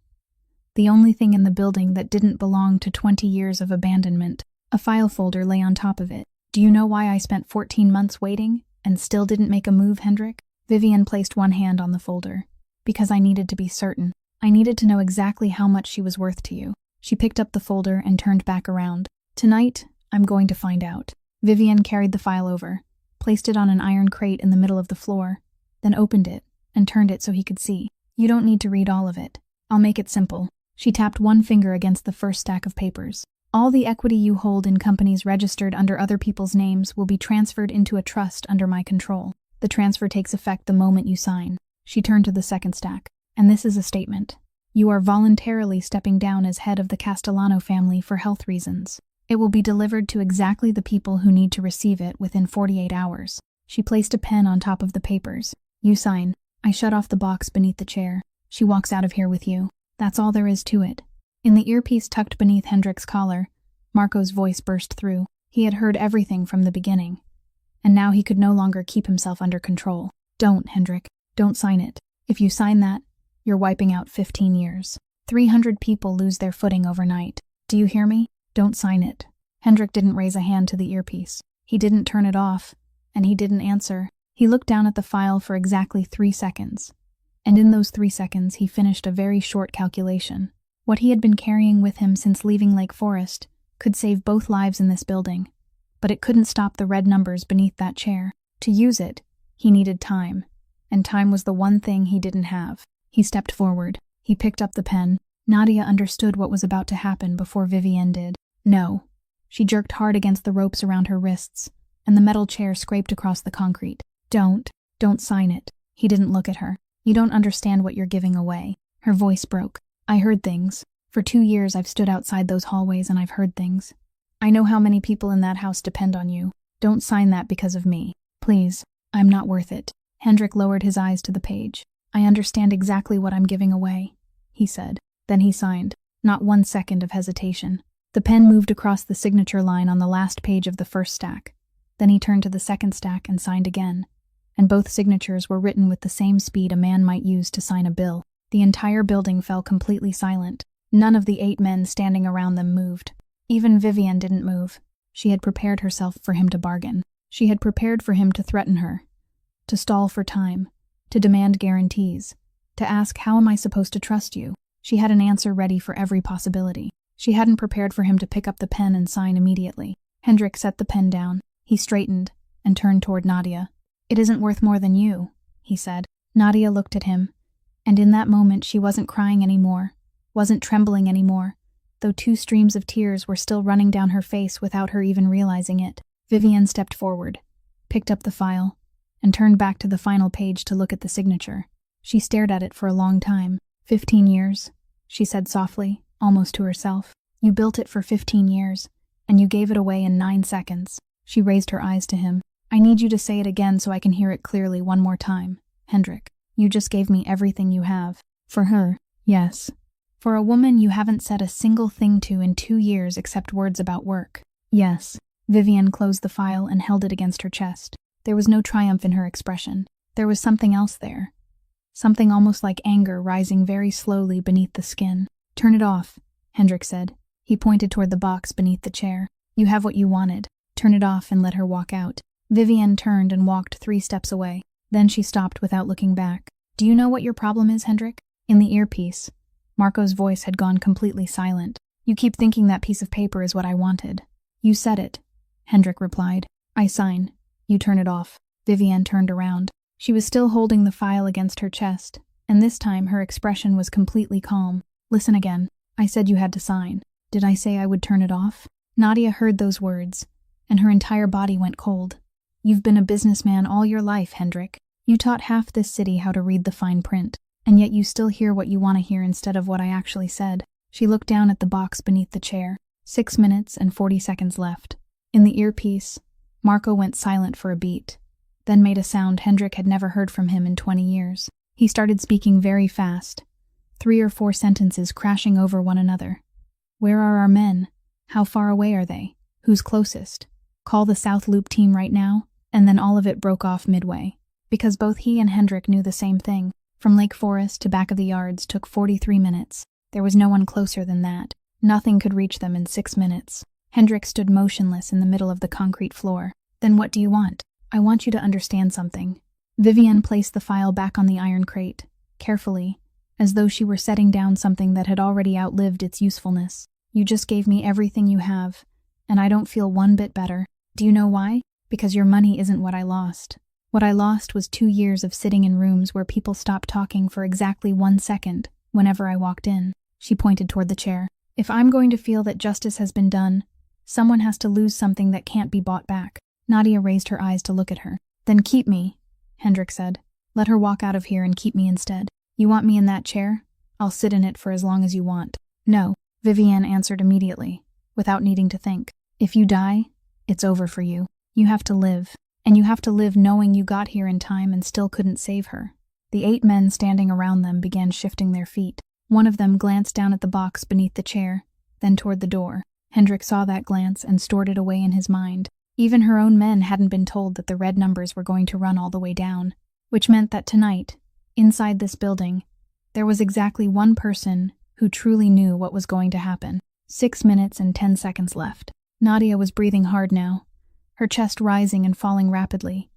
The only thing in the building that didn't belong to 20 years of abandonment. A file folder lay on top of it. Do you know why I spent 14 months waiting and still didn't make a move, Hendrik? Vivian placed one hand on the folder. Because I needed to be certain. I needed to know exactly how much she was worth to you. She picked up the folder and turned back around. Tonight, I'm going to find out. Vivian carried the file over, placed it on an iron crate in the middle of the floor, then opened it and turned it so he could see. You don't need to read all of it. I'll make it simple. She tapped one finger against the first stack of papers. All the equity you hold in companies registered under other people's names will be transferred into a trust under my control. The transfer takes effect the moment you sign. She turned to the second stack. And this is a statement. You are voluntarily stepping down as head of the Castellano family for health reasons. It will be delivered to exactly the people who need to receive it within 48 hours. She placed a pen on top of the papers. You sign. I shut off the box beneath the chair. She walks out of here with you. That's all there is to it. In the earpiece tucked beneath Hendrik's collar, Marco's voice burst through. He had heard everything from the beginning. And now he could no longer keep himself under control. Don't, Hendrik. Don't sign it. If you sign that, you're wiping out 15 years. 300 people lose their footing overnight. Do you hear me? Don't sign it. Hendrik didn't raise a hand to the earpiece. He didn't turn it off, and he didn't answer. He looked down at the file for exactly 3 seconds. And in those 3 seconds, he finished a very short calculation. What he had been carrying with him since leaving Lake Forest could save both lives in this building, but it couldn't stop the red numbers beneath that chair. To use it, he needed time, and time was the one thing he didn't have. He stepped forward. He picked up the pen. Nadia understood what was about to happen before Vivian did. No. She jerked hard against the ropes around her wrists, and the metal chair scraped across the concrete. Don't sign it. He didn't look at her. You don't understand what you're giving away. Her voice broke. I heard things. For 2 years I've stood outside those hallways and I've heard things. I know how many people in that house depend on you. Don't sign that because of me. Please, I'm not worth it. Hendrik lowered his eyes to the page. I understand exactly what I'm giving away, he said. Then he signed. Not 1 second of hesitation. The pen moved across the signature line on the last page of the first stack. Then he turned to the second stack and signed again. And both signatures were written with the same speed a man might use to sign a bill. The entire building fell completely silent. None of the 8 men standing around them moved. Even Vivian didn't move. She had prepared herself for him to bargain. She had prepared for him to threaten her, to stall for time, to demand guarantees, to ask, how am I supposed to trust you? She had an answer ready for every possibility. She hadn't prepared for him to pick up the pen and sign immediately. Hendrik set the pen down. He straightened and turned toward Nadia. "It isn't worth more than you," he said. Nadia looked at him, and in that moment she wasn't crying anymore, wasn't trembling anymore, though 2 streams of tears were still running down her face without her even realizing it. Vivienne stepped forward, picked up the file, and turned back to the final page to look at the signature. She stared at it for a long time. 15 years, she said softly, almost to herself. "You built it for 15 years, and you gave it away in 9 seconds. She raised her eyes to him. "I need you to say it again so I can hear it clearly one more time, Hendrik. You just gave me everything you have." "For her, yes. For a woman you haven't said a single thing to in 2 years except words about work." "Yes." Vivienne closed the file and held it against her chest. There was no triumph in her expression. There was something else there. Something almost like anger rising very slowly beneath the skin. "Turn it off," Hendrik said. He pointed toward the box beneath the chair. "You have what you wanted. Turn it off and let her walk out." Vivienne turned and walked 3 steps away. Then she stopped without looking back. "Do you know what your problem is, Hendrik?" In the earpiece, Marco's voice had gone completely silent. "You keep thinking that piece of paper is what I wanted." "You said it," Hendrik replied. "I sign. You turn it off." Vivienne turned around. She was still holding the file against her chest, and this time her expression was completely calm. "Listen again. I said you had to sign. Did I say I would turn it off?" Nadia heard those words, and her entire body went cold. "You've been a businessman all your life, Hendrik. You taught half this city how to read the fine print, and yet you still hear what you want to hear instead of what I actually said." She looked down at the box beneath the chair. 6 minutes and 40 seconds left. In the earpiece, Marco went silent for a beat, then made a sound Hendrik had never heard from him in 20 years. He started speaking very fast, 3 or 4 sentences crashing over one another. "Where are our men? How far away are they? Who's closest? Call the South Loop team right now." And then all of it broke off midway, because both he and Hendrik knew the same thing. From Lake Forest to back of the yards took 43 minutes. There was no one closer than that. Nothing could reach them in 6 minutes. Hendrik stood motionless in the middle of the concrete floor. "Then what do you want?" "I want you to understand something." Vivienne placed the file back on the iron crate, carefully, as though she were setting down something that had already outlived its usefulness. "You just gave me everything you have, and I don't feel one bit better. Do you know why? Because your money isn't what I lost. What I lost was 2 years of sitting in rooms where people stopped talking for exactly 1 second whenever I walked in." She pointed toward the chair. "If I'm going to feel that justice has been done, someone has to lose something that can't be bought back." Nadia raised her eyes to look at her. "Then keep me," Hendrik said. "Let her walk out of here and keep me instead. You want me in that chair? I'll sit in it for as long as you want." "No," Vivienne answered immediately, without needing to think. "If you die, it's over for you. You have to live, and you have to live knowing you got here in time and still couldn't save her." The 8 men standing around them began shifting their feet. One of them glanced down at the box beneath the chair, then toward the door. Hendrik saw that glance and stored it away in his mind. Even her own men hadn't been told that the red numbers were going to run all the way down, which meant that tonight, inside this building, there was exactly one person who truly knew what was going to happen. 6 minutes and 10 seconds left. Nadia was breathing hard now, her chest rising and falling rapidly,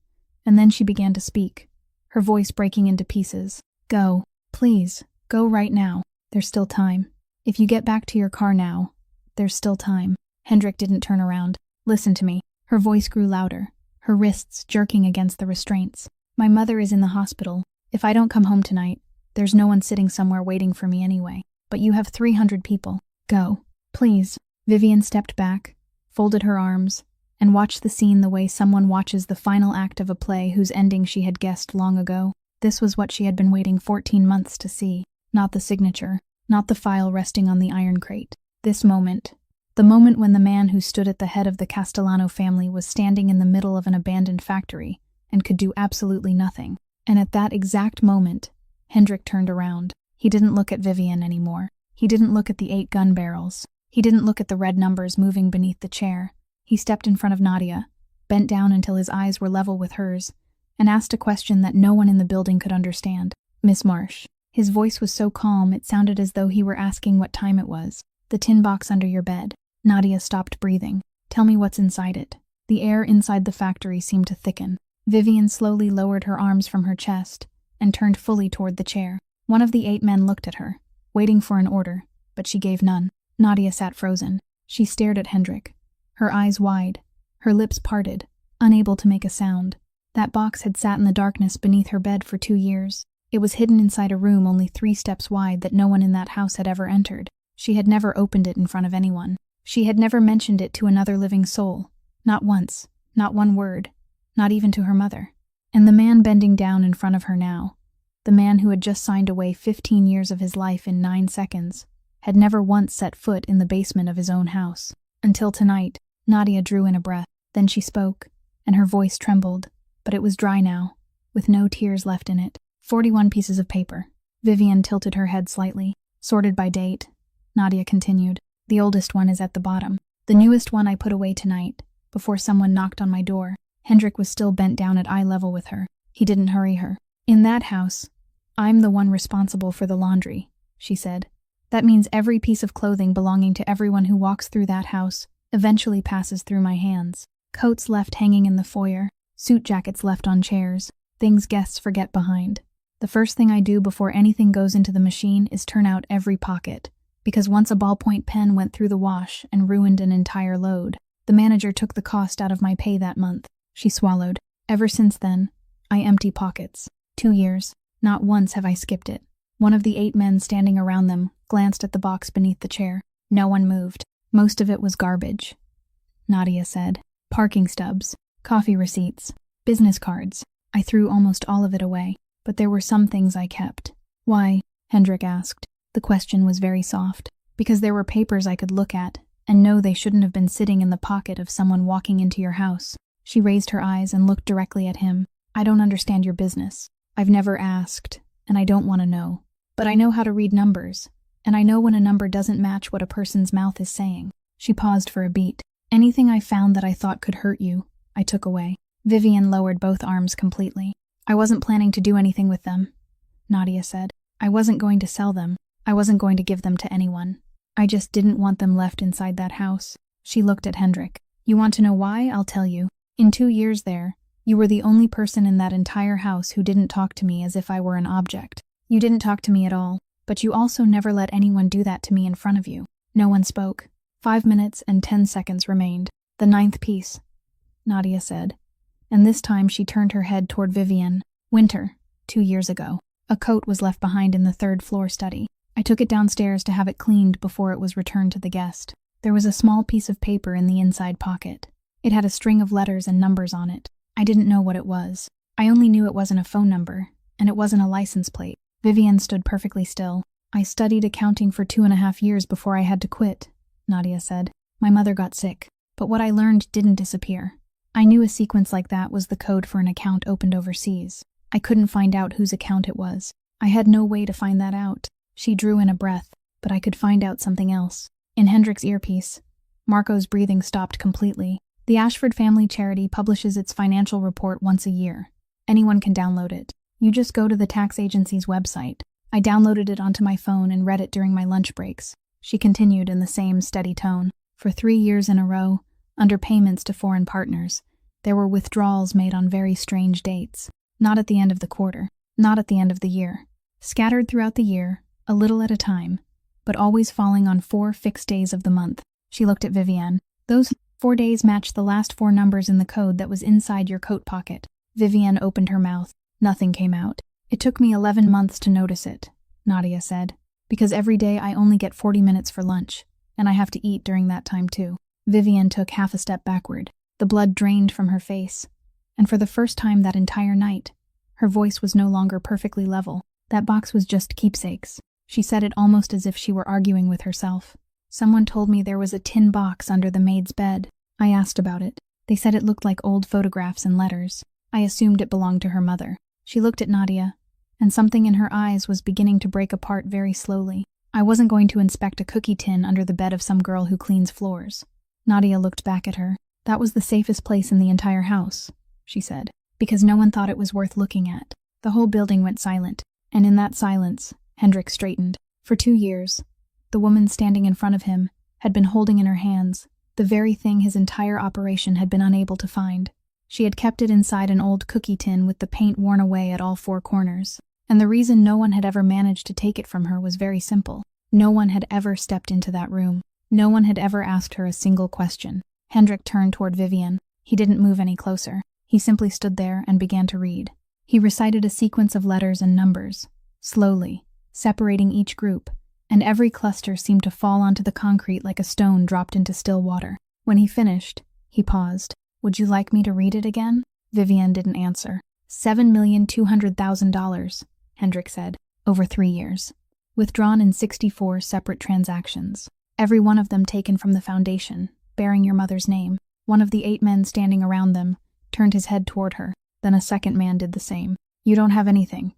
and then she began to speak, her voice breaking into pieces. "Go. Please, go right now. There's still time. If you get back to your car now, there's still time." Hendrik didn't turn around. "Listen to me." Her voice grew louder, her wrists jerking against the restraints. "My mother is in the hospital. If I don't come home tonight, there's no one sitting somewhere waiting for me anyway. But you have 300 people. Go. Please." Vivienne stepped back, folded her arms, and watched the scene the way someone watches the final act of a play whose ending she had guessed long ago. This was what she had been waiting 14 months to see. Not the signature, not the file resting on the iron crate. This moment. The moment when the man who stood at the head of the Castellano family was standing in the middle of an abandoned factory and could do absolutely nothing. And at that exact moment, Hendrik turned around. He didn't look at Vivienne anymore. He didn't look at the 8 gun barrels. He didn't look at the red numbers moving beneath the chair. He stepped in front of Nadia, bent down until his eyes were level with hers, and asked a question that no one in the building could understand. "Miss Marsh." His voice was so calm it sounded as though he were asking what time it was. "The tin box under your bed." Nadia stopped breathing. "Tell me what's inside it." The air inside the factory seemed to thicken. Vivienne slowly lowered her arms from her chest and turned fully toward the chair. One of the 8 men looked at her, waiting for an order, but she gave none. Nadia sat frozen. She stared at Hendrik, her eyes wide, her lips parted, unable to make a sound. That box had sat in the darkness beneath her bed for 2 years. It was hidden inside a room only 3 steps wide that no one in that house had ever entered. She had never opened it in front of anyone. She had never mentioned it to another living soul. Not once, not one word, not even to her mother. And the man bending down in front of her now, the man who had just signed away 15 years of his life in 9 seconds, had never once set foot in the basement of his own house. Until tonight. Nadia drew in a breath. Then she spoke, and her voice trembled, but it was dry now, with no tears left in it. 41 pieces of paper. Vivian tilted her head slightly. Sorted by date. Nadia continued. The oldest one is at the bottom. The newest one I put away tonight, before someone knocked on my door. Hendrik was still bent down at eye level with her. He didn't hurry her. In that house, I'm the one responsible for the laundry, she said. That means every piece of clothing belonging to everyone who walks through that house eventually passes through my hands. Coats left hanging in the foyer, suit jackets left on chairs, things guests forget behind. The first thing I do before anything goes into the machine is turn out every pocket, because once a ballpoint pen went through the wash and ruined an entire load, the manager took the cost out of my pay that month. She swallowed. Ever since then, I empty pockets. 2 years. Not once have I skipped it. One of the 8 men standing around them glanced at the box beneath the chair. No one moved. Most of it was garbage, Nadia said. Parking stubs, coffee receipts, business cards. I threw almost all of it away, but there were some things I kept. Why? Hendrik asked. The question was very soft. Because there were papers I could look at and know they shouldn't have been sitting in the pocket of someone walking into your house. She raised her eyes and looked directly at him. I don't understand your business. I've never asked, and I don't want to know. But I know how to read numbers, and I know when a number doesn't match what a person's mouth is saying. She paused for a beat. Anything I found that I thought could hurt you, I took away. Vivian lowered both arms completely. I wasn't planning to do anything with them, Nadia said. I wasn't going to sell them. I wasn't going to give them to anyone. I just didn't want them left inside that house. She looked at Hendrik. You want to know why? I'll tell you. In 2 years there, you were the only person in that entire house who didn't talk to me as if I were an object. You didn't talk to me at all, but you also never let anyone do that to me in front of you. No one spoke. 5 minutes and 10 seconds remained. The 9th piece, Nadia said. And this time she turned her head toward Vivian. Winter, 2 years ago. A coat was left behind in the 3rd floor study. I took it downstairs to have it cleaned before it was returned to the guest. There was a small piece of paper in the inside pocket. It had a string of letters and numbers on it. I didn't know what it was. I only knew it wasn't a phone number, and it wasn't a license plate. Vivian stood perfectly still. I studied accounting for 2.5 years before I had to quit, Nadia said. My mother got sick, but what I learned didn't disappear. I knew a sequence like that was the code for an account opened overseas. I couldn't find out whose account it was. I had no way to find that out. She drew in a breath, but I could find out something else. In Hendrik's earpiece, Marco's breathing stopped completely. The Ashford Family Charity publishes its financial report once a year. Anyone can download it. You just go to the tax agency's website. I downloaded it onto my phone and read it during my lunch breaks. She continued in the same steady tone. For 3 years in a row, under payments to foreign partners, there were withdrawals made on very strange dates. Not at the end of the quarter, not at the end of the year. Scattered throughout the year, a little at a time, but always falling on 4 fixed days of the month. She looked at Vivian. Those 4 days matched the last 4 numbers in the code that was inside your coat pocket. Vivian opened her mouth. Nothing came out. It took me 11 months to notice it, Nadia said, because every day I only get 40 minutes for lunch, and I have to eat during that time too. Vivian took half a step backward. The blood drained from her face, and for the first time that entire night, her voice was no longer perfectly level. That box was just keepsakes. She said it almost as if she were arguing with herself. Someone told me there was a tin box under the maid's bed. I asked about it. They said it looked like old photographs and letters. I assumed it belonged to her mother. She looked at Nadia, and something in her eyes was beginning to break apart very slowly. I wasn't going to inspect a cookie tin under the bed of some girl who cleans floors. Nadia looked back at her. That was the safest place in the entire house, she said, because no one thought it was worth looking at. The whole building went silent, and in that silence, Hendrik straightened. For 2 years, the woman standing in front of him had been holding in her hands the very thing his entire operation had been unable to find. She had kept it inside an old cookie tin with the paint worn away at all 4 corners. And the reason no one had ever managed to take it from her was very simple. No one had ever stepped into that room. No one had ever asked her a single question. Hendrik turned toward Vivian. He didn't move any closer. He simply stood there and began to read. He recited a sequence of letters and numbers, slowly, separating each group, and every cluster seemed to fall onto the concrete like a stone dropped into still water. When he finished, he paused. "Would you like me to read it again?" Vivian didn't answer. $7,200,000, Hendrik said, over 3 years. Withdrawn in 64 separate transactions. Every one of them taken from the foundation, bearing your mother's name. One of the 8 men standing around them turned his head toward her. Then a second man did the same. "You don't have anything,"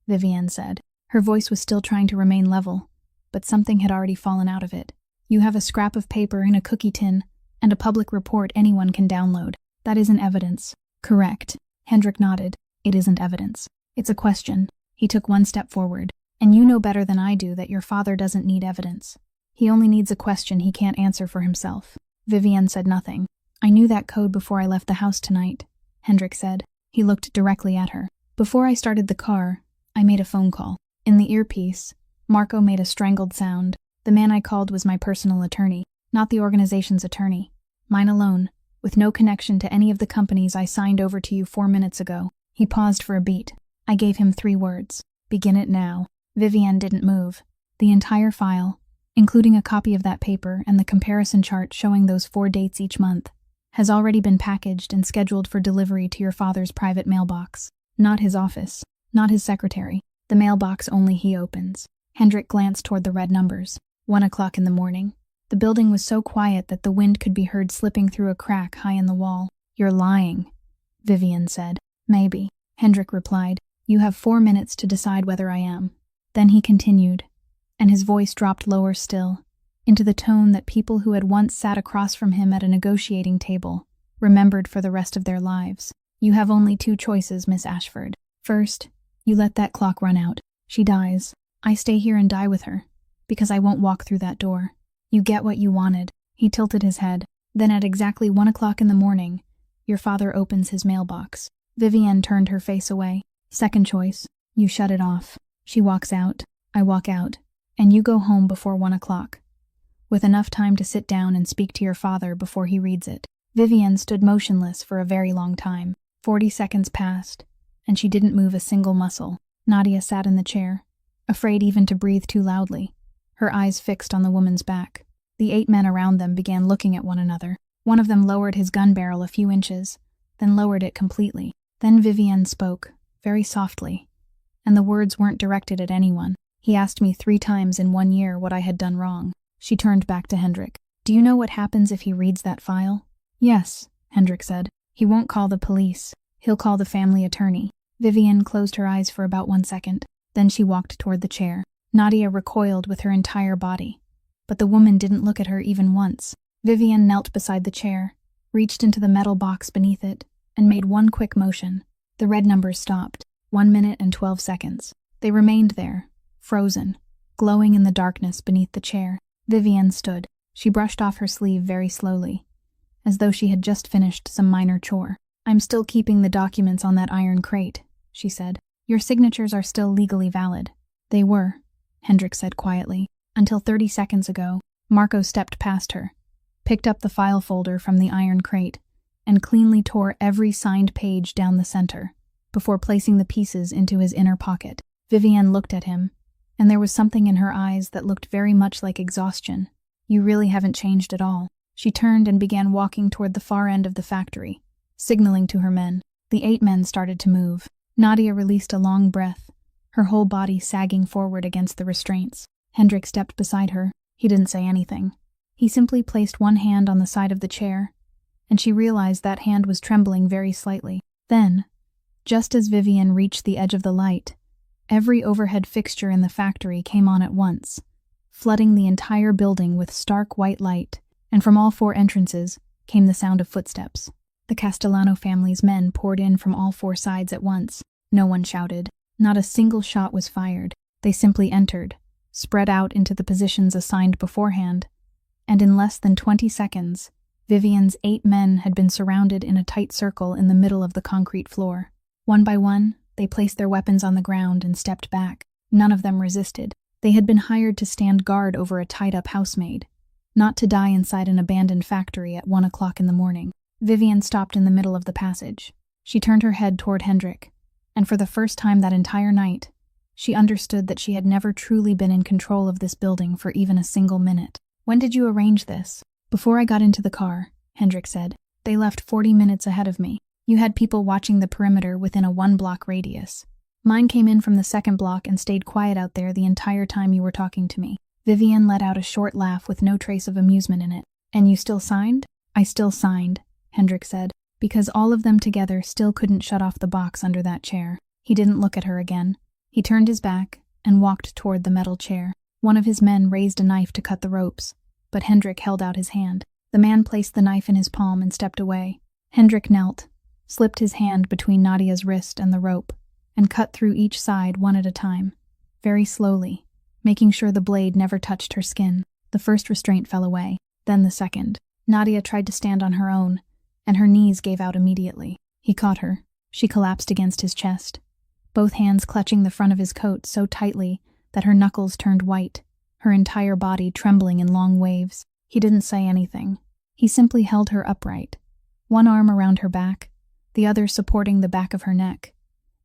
Vivian said. Her voice was still trying to remain level, but something had already fallen out of it. "You have a scrap of paper in a cookie tin, and a public report anyone can download. That isn't evidence." "Correct." Hendrik nodded. "It isn't evidence. It's a question." He took one step forward. "And you know better than I do that your father doesn't need evidence. He only needs a question he can't answer for himself." Vivian said nothing. "I knew that code before I left the house tonight," Hendrik said. He looked directly at her. "Before I started the car, I made a phone call. In the earpiece, Marco made a strangled sound. The man I called was my personal attorney, not the organization's attorney. Mine alone, with no connection to any of the companies I signed over to you 4 minutes ago." He paused for a beat. I gave him 3 words. "Begin it now." Vivian didn't move. The entire file, including a copy of that paper and the comparison chart showing those 4 dates each month, has already been packaged and scheduled for delivery to your father's private mailbox. Not his office, not his secretary, the mailbox only he opens. Hendrik glanced toward the red numbers. 1 o'clock in the morning. The building was so quiet that the wind could be heard slipping through a crack high in the wall. "You're lying," Vivian said. "Maybe," Hendrik replied. "You have 4 minutes to decide whether I am." Then he continued, and his voice dropped lower still, into the tone that people who had once sat across from him at a negotiating table remembered for the rest of their lives. "You have only 2 choices, Miss Ashford. First, you let that clock run out. She dies. I stay here and die with her, because I won't walk through that door. You get what you wanted." He tilted his head. "Then at exactly 1 o'clock in the morning, your father opens his mailbox." Vivian turned her face away. "Second choice, you shut it off. She walks out, I walk out, and you go home before 1 o'clock, with enough time to sit down and speak to your father before he reads it." Vivian stood motionless for a very long time. 40 seconds passed, and she didn't move a single muscle. Nadia sat in the chair, afraid even to breathe too loudly, her eyes fixed on the woman's back. The 8 men around them began looking at one another. One of them lowered his gun barrel a few inches, then lowered it completely. Then Vivian spoke, very softly, and the words weren't directed at anyone. "He asked me 3 times in 1 year what I had done wrong." She turned back to Hendrik. "Do you know what happens if he reads that file?" "Yes," Hendrik said. "He won't call the police. He'll call the family attorney." Vivian closed her eyes for about 1 second. Then she walked toward the chair. Nadia recoiled with her entire body, but the woman didn't look at her even once. Vivian knelt beside the chair, reached into the metal box beneath it, and made one quick motion. The red numbers stopped. 1 minute and 12 seconds. They remained there, frozen, glowing in the darkness beneath the chair. Vivian stood. She brushed off her sleeve very slowly, as though she had just finished some minor chore. "I'm still keeping the documents on that iron crate," she said. "Your signatures are still legally valid." "They were," Hendrik said quietly, "until 30 seconds ago." Marco stepped past her, picked up the file folder from the iron crate, and cleanly tore every signed page down the center, before placing the pieces into his inner pocket. Vivian looked at him, and there was something in her eyes that looked very much like exhaustion. "You really haven't changed at all." She turned and began walking toward the far end of the factory, signaling to her men. The 8 men started to move. Nadia released a long breath, her whole body sagging forward against the restraints. Hendrik stepped beside her. He didn't say anything. He simply placed one hand on the side of the chair, and she realized that hand was trembling very slightly. Then, just as Vivian reached the edge of the light, every overhead fixture in the factory came on at once, flooding the entire building with stark white light, and from all 4 entrances came the sound of footsteps. The Castellano family's men poured in from all 4 sides at once. No one shouted. Not a single shot was fired. They simply entered, spread out into the positions assigned beforehand, and in less than 20 seconds, Vivian's 8 men had been surrounded in a tight circle in the middle of the concrete floor. One by one, they placed their weapons on the ground and stepped back. None of them resisted. They had been hired to stand guard over a tied-up housemaid, not to die inside an abandoned factory at 1 o'clock in the morning. Vivian stopped in the middle of the passage. She turned her head toward Hendrik, and for the first time that entire night, she understood that she had never truly been in control of this building for even a single minute. "When did you arrange this?" "Before I got into the car," Hendrik said. "They left 40 minutes ahead of me. You had people watching the perimeter within a 1-block radius. Mine came in from the 2nd block and stayed quiet out there the entire time you were talking to me." Vivian let out a short laugh with no trace of amusement in it. "And you still signed?" "I still signed," Hendrik said, "because all of them together still couldn't shut off the box under that chair." He didn't look at her again. He turned his back and walked toward the metal chair. One of his men raised a knife to cut the ropes, but Hendrik held out his hand. The man placed the knife in his palm and stepped away. Hendrik knelt, slipped his hand between Nadia's wrist and the rope, and cut through each side one at a time, very slowly, making sure the blade never touched her skin. The first restraint fell away, then the second. Nadia tried to stand on her own, and her knees gave out immediately. He caught her. She collapsed against his chest, both hands clutching the front of his coat so tightly that her knuckles turned white, her entire body trembling in long waves. He didn't say anything. He simply held her upright, one arm around her back, the other supporting the back of her neck,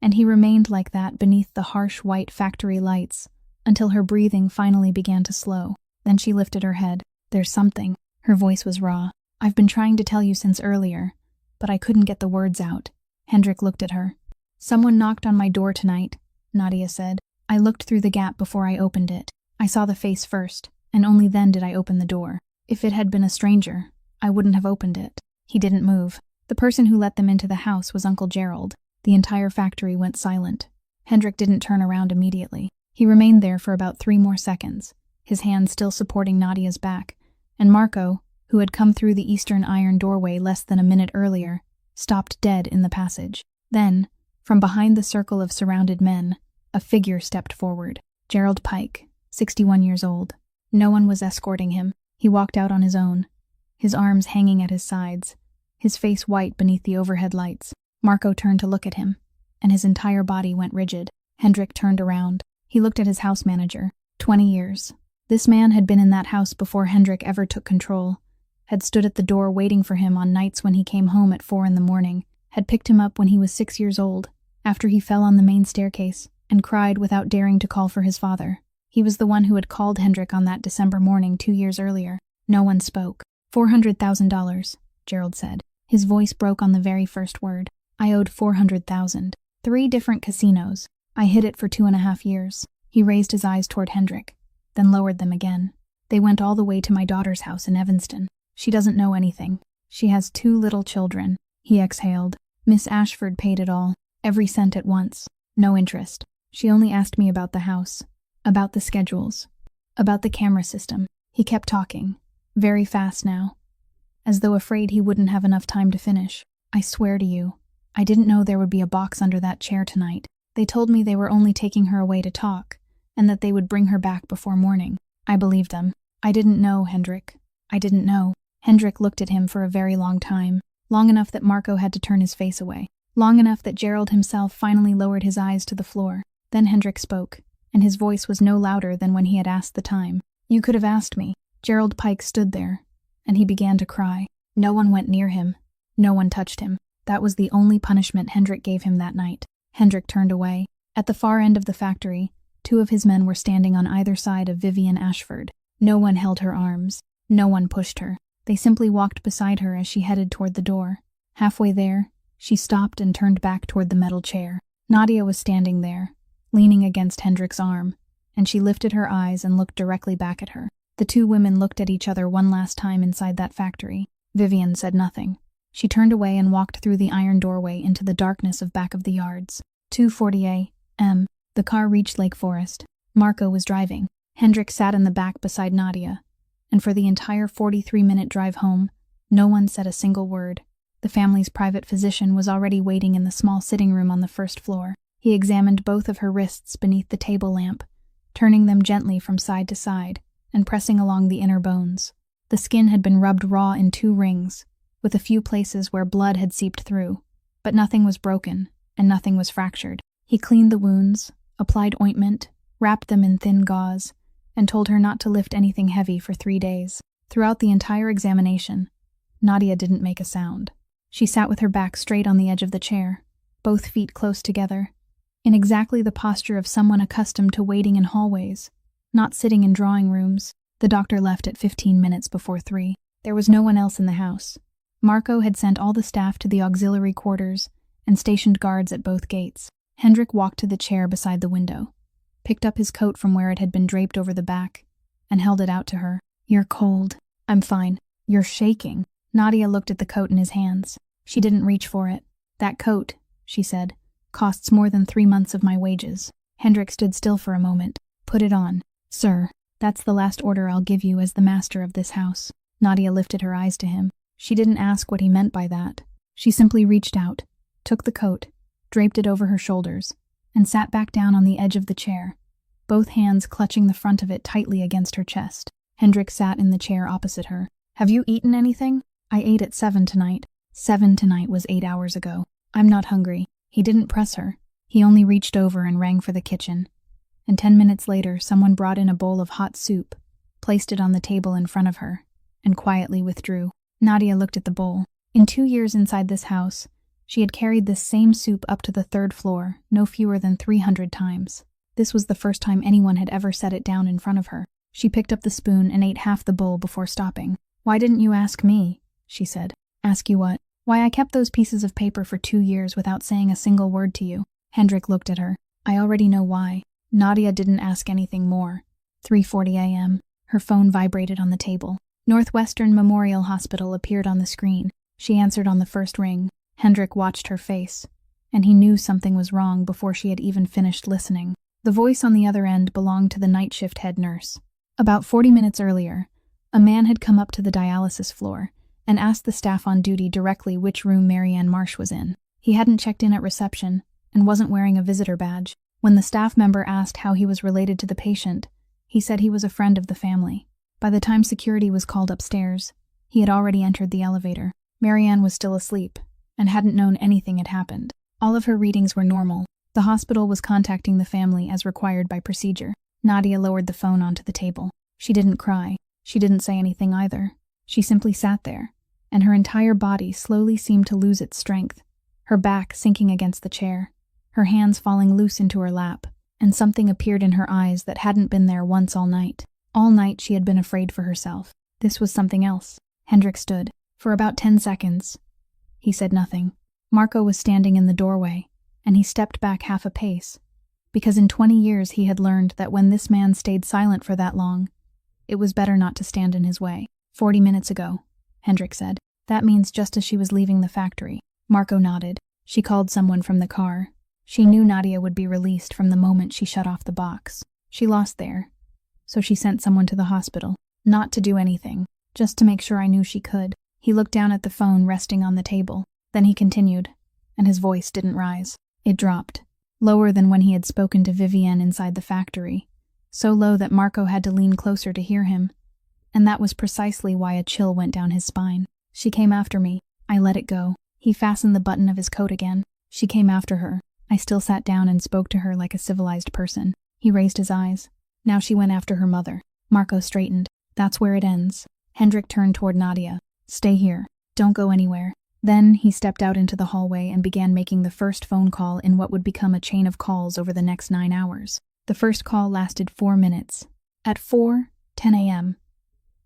and he remained like that beneath the harsh white factory lights until her breathing finally began to slow. Then she lifted her head. "There's something." Her voice was raw. "I've been trying to tell you since earlier, but I couldn't get the words out." Hendrik looked at her. "Someone knocked on my door tonight," Nadia said. "I looked through the gap before I opened it. I saw the face first, and only then did I open the door. If it had been a stranger, I wouldn't have opened it." He didn't move. The person who let them into the house was Uncle Gerald. The entire factory went silent. Hendrik didn't turn around immediately. He remained there for about 3 more seconds, his hand still supporting Nadia's back, and Marco, who had come through the eastern iron doorway less than a minute earlier, stopped dead in the passage. Then, from behind the circle of surrounded men, a figure stepped forward. Gerald Pike, 61 years old. No one was escorting him. He walked out on his own, his arms hanging at his sides, his face white beneath the overhead lights. Marco turned to look at him, and his entire body went rigid. Hendrik turned around. He looked at his house manager. 20 years. This man had been in that house before Hendrik ever took control, had stood at the door waiting for him on nights when he came home at 4 in the morning, had picked him up when he was 6 years old, after he fell on the main staircase, and cried without daring to call for his father. He was the one who had called Hendrik on that December morning 2 years earlier. No one spoke. $400,000, Gerald said. His voice broke on the very first word. "I owed $400,000. 3 different casinos. I hid it for 2.5 years. He raised his eyes toward Hendrik, then lowered them again. "They went all the way to my daughter's house in Evanston. She doesn't know anything. She has 2 little children." He exhaled. "Miss Ashford paid it all, every cent at once. No interest. She only asked me about the house, about the schedules, about the camera system." He kept talking, very fast now, as though afraid he wouldn't have enough time to finish. "I swear to you, I didn't know there would be a box under that chair tonight. They told me they were only taking her away to talk, and that they would bring her back before morning. I believed them. I didn't know, Hendrik. I didn't know." Hendrik looked at him for a very long time, long enough that Marco had to turn his face away, long enough that Gerald himself finally lowered his eyes to the floor. Then Hendrik spoke, and his voice was no louder than when he had asked the time. "You could have asked me." Gerald Pike stood there, and he began to cry. No one went near him. No one touched him. That was the only punishment Hendrik gave him that night. Hendrik turned away. At the far end of the factory, 2 of his men were standing on either side of Vivian Ashford. No one held her arms. No one pushed her. They simply walked beside her as she headed toward the door. Halfway there, she stopped and turned back toward the metal chair. Nadia was standing there, leaning against Hendrik's arm, and she lifted her eyes and looked directly back at her. The 2 women looked at each other one last time inside that factory. Vivian said nothing. She turned away and walked through the iron doorway into the darkness of back of the yards. 2:40 a.m. The car reached Lake Forest. Marco was driving. Hendrik sat in the back beside Nadia, and for the entire 43-minute drive home, no one said a single word. The family's private physician was already waiting in the small sitting room on the first floor. He examined both of her wrists beneath the table lamp, turning them gently from side to side and pressing along the inner bones. The skin had been rubbed raw in 2 rings, with a few places where blood had seeped through, but nothing was broken and nothing was fractured. He cleaned the wounds, applied ointment, wrapped them in thin gauze, and told her not to lift anything heavy for 3 days. Throughout the entire examination, Nadia didn't make a sound. She sat with her back straight on the edge of the chair, both feet close together, in exactly the posture of someone accustomed to waiting in hallways, not sitting in drawing rooms. The doctor left at 15 minutes before 3. There was no one else in the house. Marco had sent all the staff to the auxiliary quarters and stationed guards at both gates. Hendrik walked to the chair beside the window, picked up his coat from where it had been draped over the back, and held it out to her. "You're cold." "I'm fine." "You're shaking." Nadia looked at the coat in his hands. She didn't reach for it. "That coat," she said, "costs more than 3 months of my wages." Hendrik stood still for a moment. "Put it on." "Sir, that's the last order I'll give you as the master of this house." Nadia lifted her eyes to him. She didn't ask what he meant by that. She simply reached out, took the coat, draped it over her shoulders, and sat back down on the edge of the chair, both hands clutching the front of it tightly against her chest. Hendrik sat in the chair opposite her. "Have you eaten anything?" "I ate at 7 tonight. 7 tonight was 8 hours ago. I'm not hungry." He didn't press her. He only reached over and rang for the kitchen. And 10 minutes later, someone brought in a bowl of hot soup, placed it on the table in front of her, and quietly withdrew. Nadia looked at the bowl. In 2 years inside this house, she had carried this same soup up to the 3rd floor no fewer than 300 times. This was the first time anyone had ever set it down in front of her. She picked up the spoon and ate half the bowl before stopping. "Why didn't you ask me?" she said. "Ask you what?" "Why I kept those pieces of paper for 2 years without saying a single word to you." Hendrik looked at her. "I already know why." Nadia didn't ask anything more. 3:40 a.m. Her phone vibrated on the table. Northwestern Memorial Hospital appeared on the screen. She answered on the first ring. Hendrik watched her face, and he knew something was wrong before she had even finished listening. The voice on the other end belonged to the night shift head nurse. About 40 minutes earlier, a man had come up to the dialysis floor and asked the staff on duty directly which room Marianne Marsh was in. He hadn't checked in at reception and wasn't wearing a visitor badge. When the staff member asked how he was related to the patient, he said he was a friend of the family. By the time security was called upstairs, he had already entered the elevator. Marianne was still asleep and hadn't known anything had happened. All of her readings were normal. The hospital was contacting the family as required by procedure. Nadia lowered the phone onto the table. She didn't cry. She didn't say anything either. She simply sat there, and her entire body slowly seemed to lose its strength, her back sinking against the chair, her hands falling loose into her lap, and something appeared in her eyes that hadn't been there once all night. All night she had been afraid for herself. This was something else. Hendrik stood. For about 10 seconds. He said nothing. Marco was standing in the doorway, and he stepped back half a pace, because in 20 years he had learned that when this man stayed silent for that long, it was better not to stand in his way. 40 minutes ago, Hendrik said. That means just as she was leaving the factory. Marco nodded. She called someone from the car. She knew Nadia would be released from the moment she shut off the box. She lost there, so she sent someone to the hospital. Not to do anything, just to make sure I knew she could. He looked down at the phone resting on the table. Then he continued, and his voice didn't rise. It dropped, lower than when he had spoken to Vivienne inside the factory, so low that Marco had to lean closer to hear him, and that was precisely why a chill went down his spine. She came after me. I let it go. He fastened the button of his coat again. She came after her. I still sat down and spoke to her like a civilized person. He raised his eyes. Now she went after her mother. Marco straightened. That's where it ends. Hendrik turned toward Nadia. Stay here. Don't go anywhere. Then he stepped out into the hallway and began making the first phone call in what would become a chain of calls over the next 9 hours. The first call lasted 4 minutes. At 4:10 a.m.,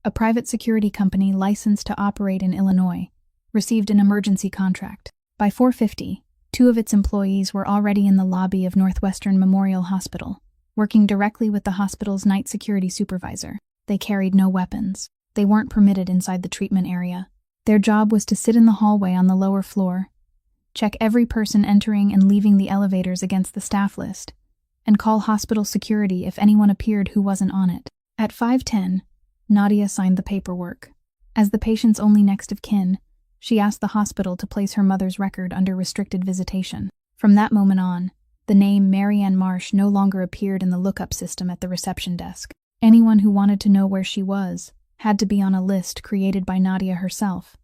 a private security company licensed to operate in Illinois received an emergency contract. By 4:50, 2 of its employees were already in the lobby of Northwestern Memorial Hospital, working directly with the hospital's night security supervisor. They carried no weapons. They weren't permitted inside the treatment area. Their job was to sit in the hallway on the lower floor, check every person entering and leaving the elevators against the staff list, and call hospital security if anyone appeared who wasn't on it. At 5:10, Nadia signed the paperwork. As the patient's only next of kin, she asked the hospital to place her mother's record under restricted visitation. From that moment on, the name Marianne Marsh no longer appeared in the lookup system at the reception desk. Anyone who wanted to know where she was had to be on a list created by Nadia herself.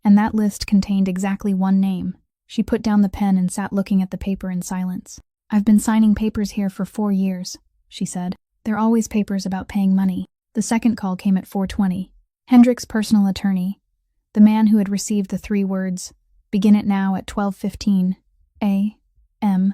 And that list contained exactly one name. She put down the pen and sat looking at the paper in silence. I've been signing papers here for 4 years, she said. They're always papers about paying money. The second call came at 4:20. Hendrik's personal attorney, the man who had received the 3 words, "Begin it now" at 12:15 a.m.,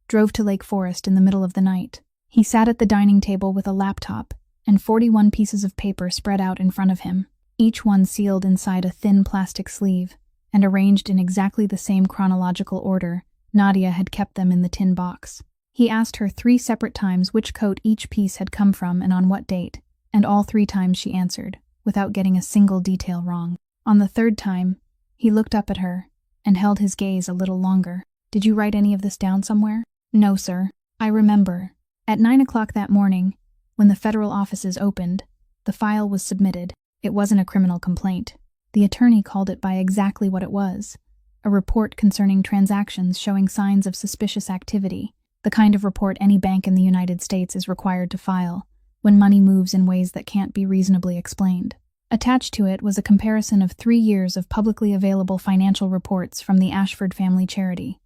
drove to Lake Forest in the middle of the night. He sat at the dining table with a laptop and 41 pieces of paper spread out in front of him, each one sealed inside a thin plastic sleeve and arranged in exactly the same chronological order Nadia had kept them in the tin box. He asked her 3 separate times which coat each piece had come from and on what date, and all 3 times she answered, without getting a single detail wrong. On the 3rd time, he looked up at her and held his gaze a little longer. "Did you write any of this down somewhere?" "No, sir. I remember. At 9 o'clock that morning, when the federal offices opened, the file was submitted. It wasn't a criminal complaint. The attorney called it by exactly what it was, a report concerning transactions showing signs of suspicious activity, the kind of report any bank in the United States is required to file when money moves in ways that can't be reasonably explained. Attached to it was a comparison of 3 years of publicly available financial reports from the Ashford Family Charity,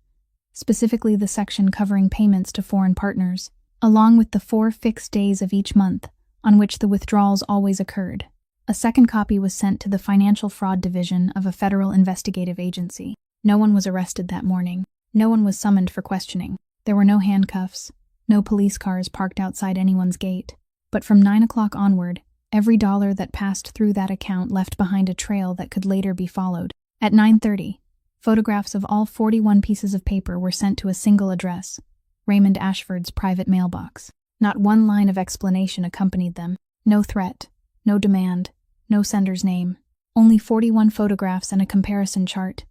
specifically the section covering payments to foreign partners, along with the 4 fixed days of each month on which the withdrawals always occurred. A second copy was sent to the Financial Fraud Division of a federal investigative agency. No one was arrested that morning. No one was summoned for questioning. There were no handcuffs, no police cars parked outside anyone's gate. But from 9 o'clock onward, every dollar that passed through that account left behind a trail that could later be followed. At 9:30, photographs of all 41 pieces of paper were sent to a single address, Raymond Ashford's private mailbox. Not one line of explanation accompanied them. No threat, no demand, no sender's name. Only 41 photographs and a comparison chart.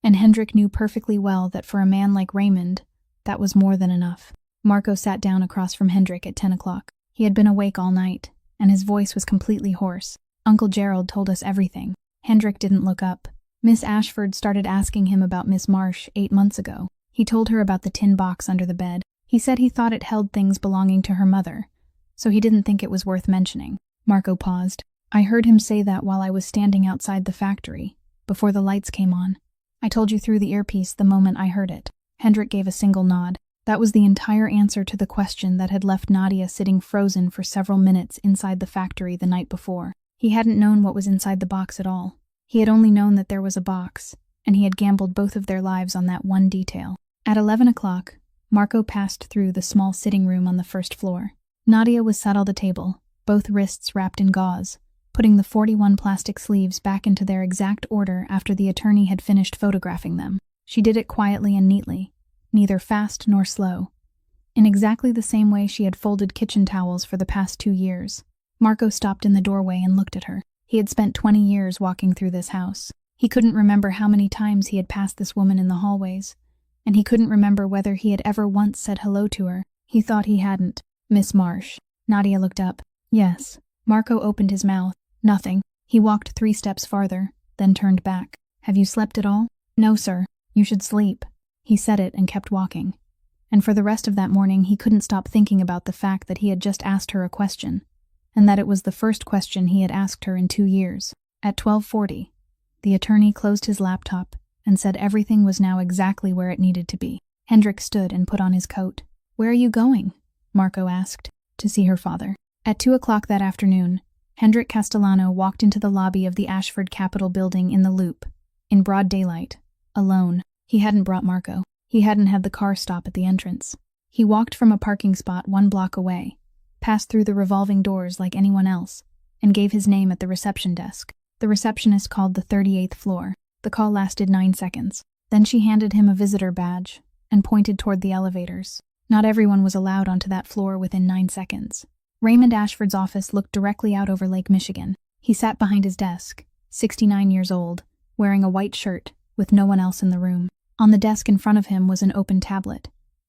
And Hendrik knew perfectly well that for a man like Raymond, that was more than enough. Marco sat down across from Hendrik at 10 o'clock. He had been awake all night, and his voice was completely hoarse. "Uncle Gerald told us everything." Hendrik didn't look up. Miss Ashford started asking him about Miss Marsh 8 months ago. He told her about the tin box under the bed. He said he thought it held things belonging to her mother, so he didn't think it was worth mentioning. Marco paused. "I heard him say that while I was standing outside the factory, before the lights came on. I told you through the earpiece the moment I heard it." Hendrik gave a single nod. That was the entire answer to the question that had left Nadia sitting frozen for several minutes inside the factory the night before. He hadn't known what was inside the box at all. He had only known that there was a box, and he had gambled both of their lives on that one detail. At 11 o'clock, Marco passed through the small sitting room on the 1st floor. Nadia was sat at a table, both wrists wrapped in gauze, putting the 41 plastic sleeves back into their exact order after the attorney had finished photographing them. She did it quietly and neatly, neither fast nor slow, in exactly the same way she had folded kitchen towels for the past 2 years. Marco stopped in the doorway and looked at her. He had spent 20 years walking through this house. He couldn't remember how many times he had passed this woman in the hallways, and he couldn't remember whether he had ever once said hello to her. He thought he hadn't. "Miss Marsh." Nadia looked up. "Yes." Marco opened his mouth. "Nothing." He walked 3 steps farther, then turned back. "Have you slept at all?" "No, sir." "You should sleep." He said it and kept walking. And for the rest of that morning he couldn't stop thinking about the fact that he had just asked her a question, and that it was the first question he had asked her in 2 years. At 12:40, the attorney closed his laptop and said everything was now exactly where it needed to be. Hendrik stood and put on his coat. "Where are you going?" Marco asked. "To see her father." At 2 o'clock that afternoon, Hendrik Castellano walked into the lobby of the Ashford Capitol building in the Loop, in broad daylight, alone. He hadn't brought Marco. He hadn't had the car stop at the entrance. He walked from a parking spot 1 block away, passed through the revolving doors like anyone else, and gave his name at the reception desk. The receptionist called the 38th floor. The call lasted 9 seconds. Then she handed him a visitor badge and pointed toward the elevators. Not everyone was allowed onto that floor within 9 seconds. Raymond Ashford's office looked directly out over Lake Michigan. He sat behind his desk, 69 years old, wearing a white shirt, with no one else in the room. On the desk in front of him was an open tablet,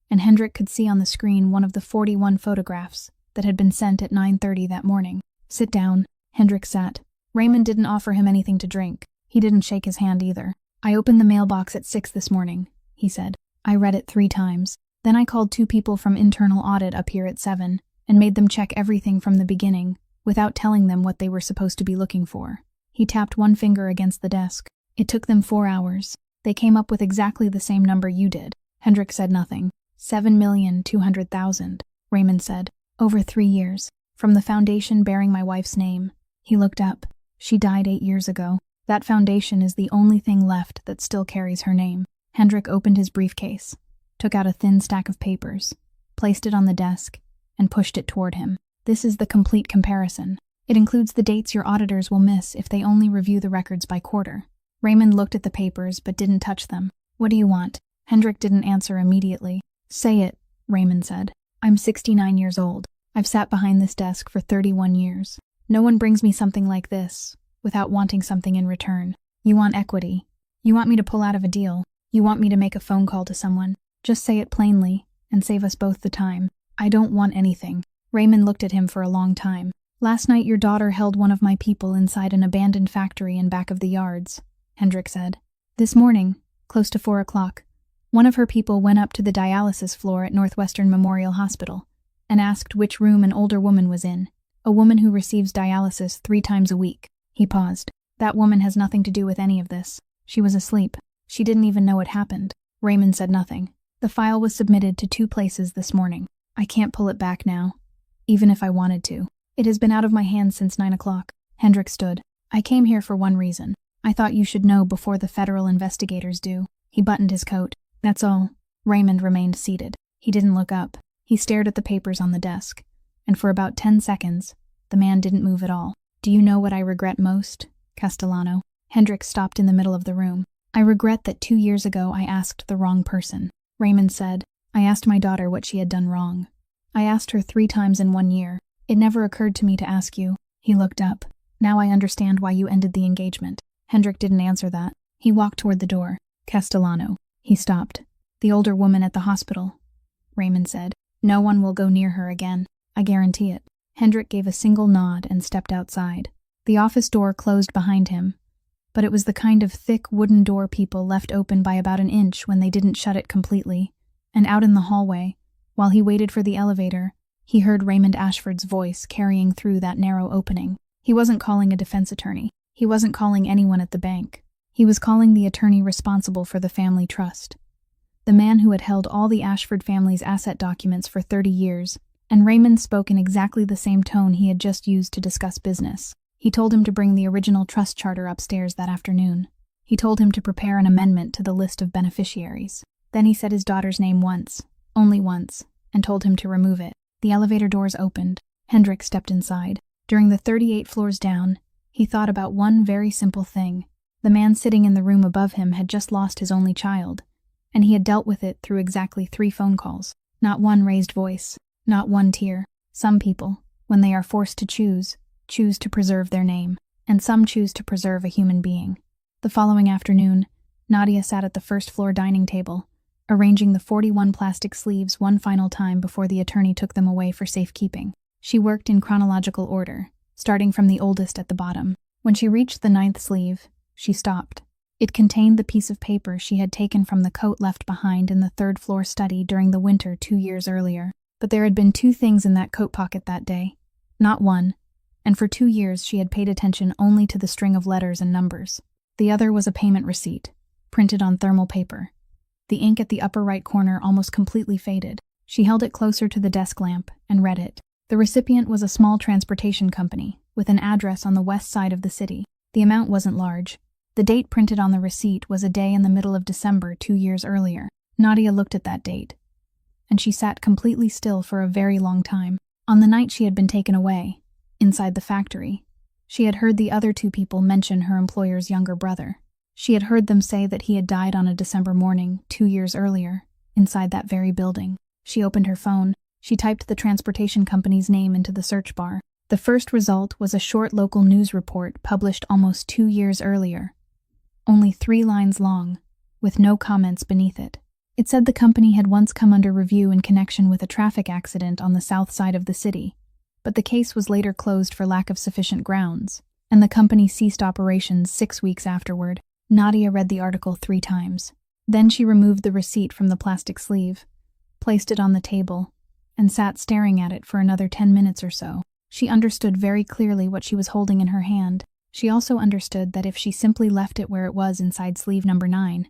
and Hendrik could see on the screen one of the 41 photographs that had been sent at 9:30 that morning. "Sit down." Hendrik sat. Raymond didn't offer him anything to drink. He didn't shake his hand either. "I opened the mailbox at 6 this morning," he said. "I read it 3 times. Then I called 2 people from internal audit up here at 7 and made them check everything from the beginning without telling them what they were supposed to be looking for." He tapped one finger against the desk. "It took them 4 hours. They came up with exactly the same number you did." Hendrik said nothing. 7,200,000, Raymond said. "Over 3 years. From the foundation bearing my wife's name." He looked up. She died 8 years ago. That foundation is the only thing left that still carries her name. Hendrik opened his briefcase, took out a thin stack of papers, placed it on the desk, and pushed it toward him. This is the complete comparison. It includes the dates your auditors will miss if they only review the records by quarter. Raymond looked at the papers but didn't touch them. What do you want? Hendrik didn't answer immediately. Say it, Raymond said. I'm 69 years old. I've sat behind this desk for 31 years. No one brings me something like this without wanting something in return. You want equity. You want me to pull out of a deal. You want me to make a phone call to someone. Just say it plainly and save us both the time. I don't want anything. Raymond looked at him for a long time. Last night your daughter held one of my people inside an abandoned factory in back of the yards, Hendrik said. This morning, close to 4 o'clock, one of her people went up to the dialysis floor at Northwestern Memorial Hospital and asked which room an older woman was in, a woman who receives dialysis 3 times a week. He paused. That woman has nothing to do with any of this. She was asleep. She didn't even know it happened. Raymond said nothing. The file was submitted to 2 places this morning. I can't pull it back now, even if I wanted to. It has been out of my hands since 9 o'clock. Hendrik stood. I came here for one reason. I thought you should know before the federal investigators do. He buttoned his coat. That's all. Raymond remained seated. He didn't look up. He stared at the papers on the desk, and for about 10 seconds, the man didn't move at all. Do you know what I regret most, Castellano? Hendrik stopped in the middle of the room. I regret that 2 years ago I asked the wrong person. Raymond said, I asked my daughter what she had done wrong. I asked her 3 times in 1 year. It never occurred to me to ask you. He looked up. Now I understand why you ended the engagement. Hendrik didn't answer that. He walked toward the door. Castellano. He stopped. The older woman at the hospital, Raymond said. No one will go near her again. I guarantee it. Hendrik gave a single nod and stepped outside. The office door closed behind him, but it was the kind of thick wooden door people left open by about an inch when they didn't shut it completely. And out in the hallway, while he waited for the elevator, he heard Raymond Ashford's voice carrying through that narrow opening. He wasn't calling a defense attorney. He wasn't calling anyone at the bank. He was calling the attorney responsible for the family trust. The man who had held all the Ashford family's asset documents for 30 years, and Raymond spoke in exactly the same tone he had just used to discuss business. He told him to bring the original trust charter upstairs that afternoon. He told him to prepare an amendment to the list of beneficiaries. Then he said his daughter's name once, only once, and told him to remove it. The elevator doors opened. Hendrik stepped inside. During the 38 floors down, he thought about one very simple thing. The man sitting in the room above him had just lost his only child, and he had dealt with it through exactly 3 phone calls. Not one raised voice, not one tear. Some people, when they are forced to choose to preserve their name, and some choose to preserve a human being. The following afternoon, Nadia sat at the first-floor dining table, arranging the 41 plastic sleeves one final time before the attorney took them away for safekeeping. She worked in chronological order, starting from the oldest at the bottom. When she reached the 9th sleeve, she stopped. It contained the piece of paper she had taken from the coat left behind in the 3rd-floor study during the winter 2 years earlier. But there had been 2 things in that coat pocket that day, not one, and for 2 years she had paid attention only to the string of letters and numbers. The other was a payment receipt, printed on thermal paper. The ink at the upper right corner almost completely faded. She held it closer to the desk lamp and read it. The recipient was a small transportation company, with an address on the west side of the city. The amount wasn't large. The date printed on the receipt was a day in the middle of December 2 years earlier. Nadia looked at that date, and she sat completely still for a very long time. On the night she had been taken away, inside the factory, she had heard the other 2 people mention her employer's younger brother. She had heard them say that he had died on a December morning 2 years earlier, inside that very building. She opened her phone. She typed the transportation company's name into the search bar. The first result was a short local news report published almost 2 years earlier, only 3 lines long, with no comments beneath it. It said the company had once come under review in connection with a traffic accident on the south side of the city, but the case was later closed for lack of sufficient grounds, and the company ceased operations 6 weeks afterward. Nadia read the article 3 times. Then she removed the receipt from the plastic sleeve, placed it on the table, and sat staring at it for another 10 minutes or so. She understood very clearly what she was holding in her hand. She also understood that if she simply left it where it was inside sleeve number 9,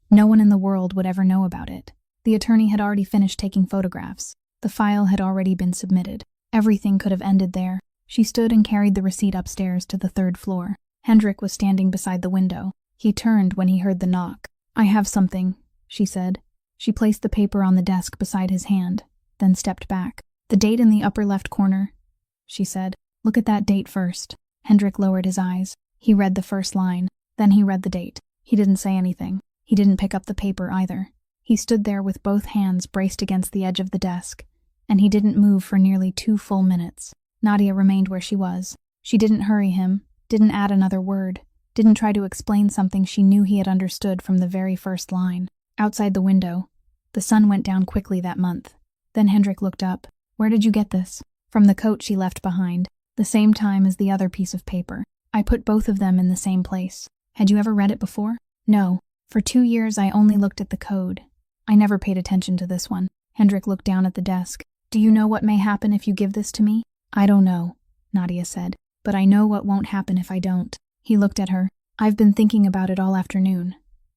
no one in the world would ever know about it. The attorney had already finished taking photographs. The file had already been submitted. Everything could have ended there. She stood and carried the receipt upstairs to the 3rd floor. Hendrik was standing beside the window. He turned when he heard the knock. "I have something," she said. She placed the paper on the desk beside his hand, then stepped back. "The date in the upper left corner," she said. "Look at that date first." Hendrik lowered his eyes. He read the first line. Then he read the date. He didn't say anything. He didn't pick up the paper either. He stood there with both hands braced against the edge of the desk, and he didn't move for nearly 2 full minutes. Nadia remained where she was. She didn't hurry him, didn't add another word, didn't try to explain something she knew he had understood from the very first line. Outside the window, the sun went down quickly that month. Then Hendrik looked up. "Where did you get this?" "From the coat she left behind, the same time as the other piece of paper. I put both of them in the same place." "Had you ever read it before?" "No. For 2 years I only looked at the code. I never paid attention to this one." Hendrik looked down at the desk. "Do you know what may happen if you give this to me?" "I don't know," Nadia said. "But I know what won't happen if I don't." He looked at her. "I've been thinking about it all afternoon,"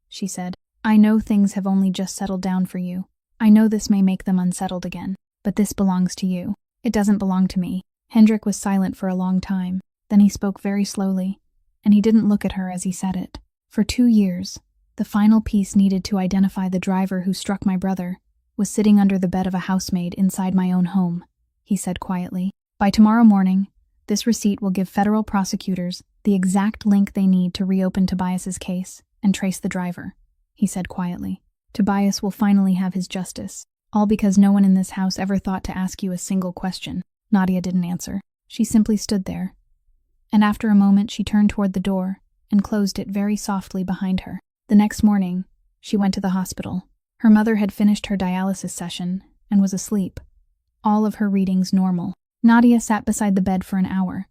she said. "I know things have only just settled down for you. I know this may make them unsettled again. But this belongs to you. It doesn't belong to me." Hendrik was silent for a long time. Then he spoke very slowly, and he didn't look at her as he said it. "For 2 years, the final piece needed to identify the driver who struck my brother was sitting under the bed of a housemaid inside my own home," he said quietly. "By tomorrow morning, this receipt will give federal prosecutors the exact link they need to reopen Tobias's case and trace the driver," he said quietly. "Tobias will finally have his justice, all because no one in this house ever thought to ask you a single question." Nadia didn't answer. She simply stood there. And after a moment she turned toward the door and closed it very softly behind her. The next morning, she went to the hospital. Her mother had finished her dialysis session and was asleep. All of her readings normal. Nadia sat beside the bed for an hour,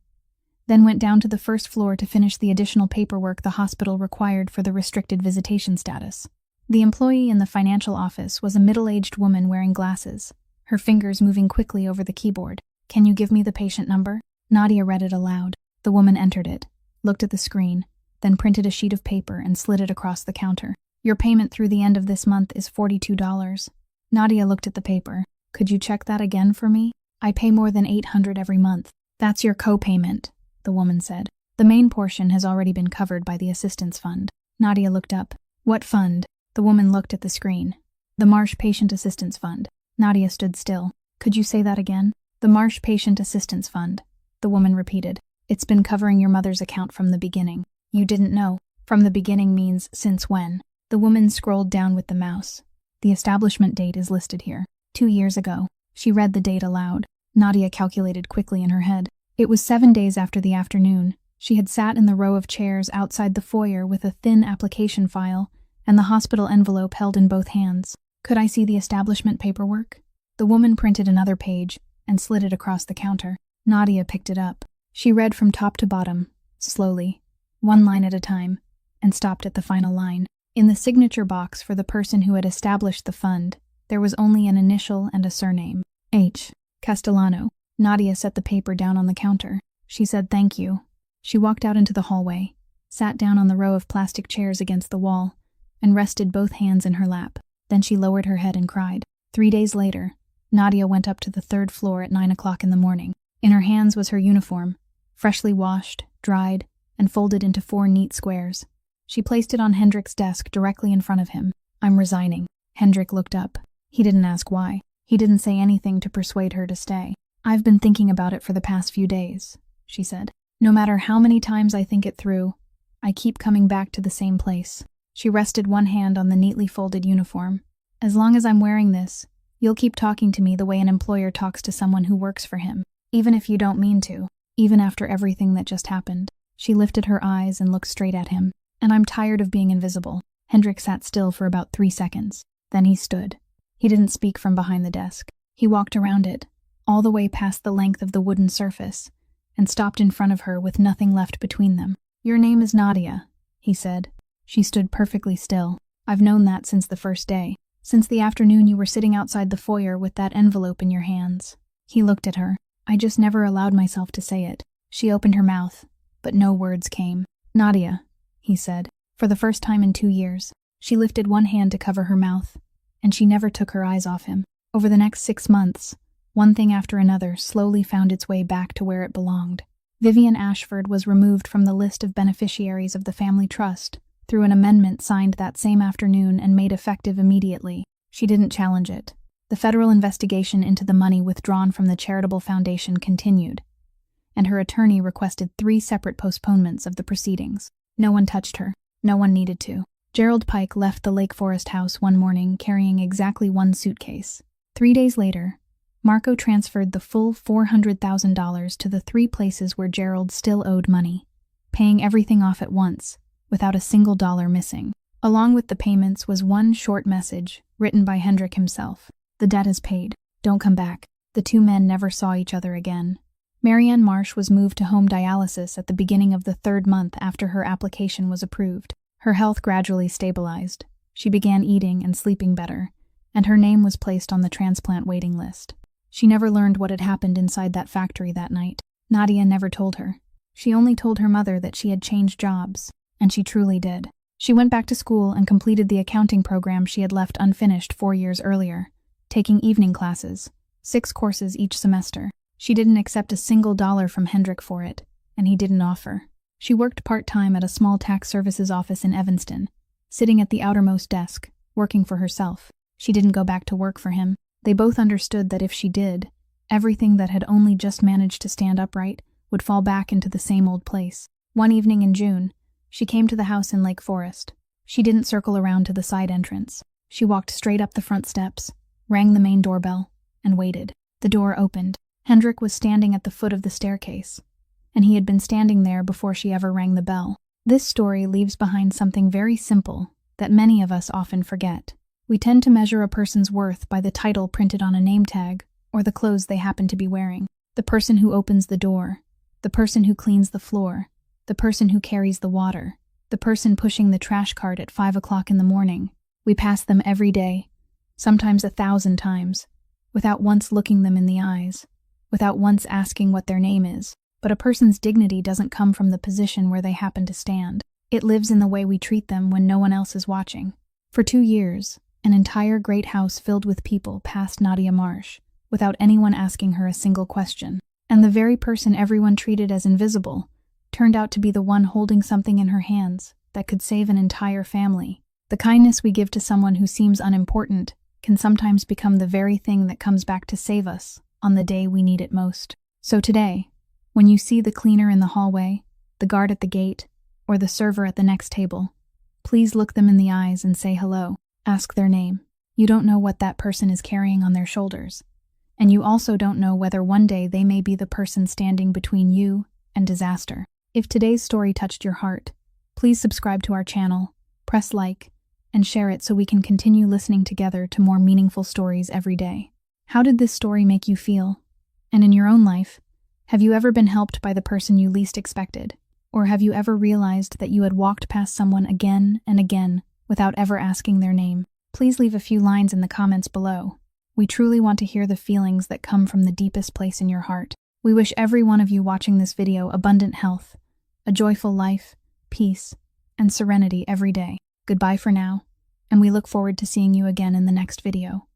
then went down to the first floor to finish the additional paperwork the hospital required for the restricted visitation status. The employee in the financial office was a middle-aged woman wearing glasses, her fingers moving quickly over the keyboard. "Can you give me the patient number?" Nadia read it aloud. The woman entered it, looked at the screen, then printed a sheet of paper and slid it across the counter. "Your payment through the end of this month is $42. Nadia looked at the paper. "Could you check that again for me? I pay more than $800 every month." "That's your co-payment," the woman said. "The main portion has already been covered by the assistance fund." Nadia looked up. "What fund?" The woman looked at the screen. "The Marsh Patient Assistance Fund." Nadia stood still. "Could you say that again?" "The Marsh Patient Assistance Fund," the woman repeated. "It's been covering your mother's account from the beginning." "You didn't know." "From the beginning means since when?" The woman scrolled down with the mouse. "The establishment date is listed here. 2 years ago." She read the date aloud. Nadia calculated quickly in her head. It was 7 days after the afternoon. She had sat in the row of chairs outside the foyer with a thin application file and the hospital envelope held in both hands. "Could I see the establishment paperwork?" The woman printed another page and slid it across the counter. Nadia picked it up. She read from top to bottom, slowly, one line at a time, and stopped at the final line. In the signature box for the person who had established the fund, there was only an initial and a surname. H. Castellano. Nadia set the paper down on the counter. She said thank you. She walked out into the hallway, sat down on the row of plastic chairs against the wall, and rested both hands in her lap. Then she lowered her head and cried. 3 days later, Nadia went up to the 3rd floor at 9 o'clock in the morning. In her hands was her uniform, freshly washed, dried, and folded into 4 neat squares. She placed it on Hendrik's desk directly in front of him. "I'm resigning." Hendrik looked up. He didn't ask why. He didn't say anything to persuade her to stay. "I've been thinking about it for the past few days," she said. "No matter how many times I think it through, I keep coming back to the same place." She rested one hand on the neatly folded uniform. "As long as I'm wearing this, you'll keep talking to me the way an employer talks to someone who works for him, even if you don't mean to, even after everything that just happened." She lifted her eyes and looked straight at him. "And I'm tired of being invisible." Hendrik sat still for about 3 seconds. Then he stood. He didn't speak from behind the desk. He walked around it, all the way past the length of the wooden surface, and stopped in front of her with nothing left between them. "Your name is Nadia," he said. She stood perfectly still. "I've known that since the first day. Since the afternoon you were sitting outside the foyer with that envelope in your hands." He looked at her. "I just never allowed myself to say it." She opened her mouth, but no words came. "Nadia," he said, for the first time in 2 years. She lifted one hand to cover her mouth, and she never took her eyes off him. Over the next 6 months, one thing after another slowly found its way back to where it belonged. Vivian Ashford was removed from the list of beneficiaries of the family trust through an amendment signed that same afternoon and made effective immediately. She didn't challenge it. The federal investigation into the money withdrawn from the charitable foundation continued, and her attorney requested 3 separate postponements of the proceedings. No one touched her. No one needed to. Gerald Pike left the Lake Forest house one morning carrying exactly 1 suitcase. 3 days later, Marco transferred the full $400,000 to the 3 places where Gerald still owed money, paying everything off at once, without a single dollar missing. Along with the payments was one short message written by Hendrik himself. "The debt is paid. Don't come back." The 2 men never saw each other again. Marianne Marsh was moved to home dialysis at the beginning of the 3rd month after her application was approved. Her health gradually stabilized. She began eating and sleeping better, and her name was placed on the transplant waiting list. She never learned what had happened inside that factory that night. Nadia never told her. She only told her mother that she had changed jobs, and she truly did. She went back to school and completed the accounting program she had left unfinished 4 years earlier, taking evening classes, 6 courses each semester. She didn't accept a single dollar from Hendrik for it, and he didn't offer. She worked part-time at a small tax services office in Evanston, sitting at the outermost desk, working for herself. She didn't go back to work for him. They both understood that if she did, everything that had only just managed to stand upright would fall back into the same old place. One evening in June, she came to the house in Lake Forest. She didn't circle around to the side entrance. She walked straight up the front steps, rang the main doorbell, and waited. The door opened. Hendrik was standing at the foot of the staircase, and he had been standing there before she ever rang the bell. This story leaves behind something very simple that many of us often forget. We tend to measure a person's worth by the title printed on a name tag or the clothes they happen to be wearing. The person who opens the door, the person who cleans the floor, the person who carries the water, the person pushing the trash cart at 5 o'clock in the morning. We pass them every day, sometimes 1,000 times, without once looking them in the eyes, without once asking what their name is. But a person's dignity doesn't come from the position where they happen to stand. It lives in the way we treat them when no one else is watching. For 2 years, an entire great house filled with people passed Nadia Marsh, without anyone asking her a single question. And the very person everyone treated as invisible turned out to be the one holding something in her hands that could save an entire family. The kindness we give to someone who seems unimportant can sometimes become the very thing that comes back to save us on the day we need it most. So today, when you see the cleaner in the hallway, the guard at the gate, or the server at the next table, please look them in the eyes and say hello. Ask their name. You don't know what that person is carrying on their shoulders, and you also don't know whether one day they may be the person standing between you and disaster. If today's story touched your heart, please subscribe to our channel, press like, and share it so we can continue listening together to more meaningful stories every day. How did this story make you feel? And in your own life, have you ever been helped by the person you least expected? Or have you ever realized that you had walked past someone again and again without ever asking their name? Please leave a few lines in the comments below. We truly want to hear the feelings that come from the deepest place in your heart. We wish every one of you watching this video abundant health, a joyful life, peace, and serenity every day. Goodbye for now, and we look forward to seeing you again in the next video.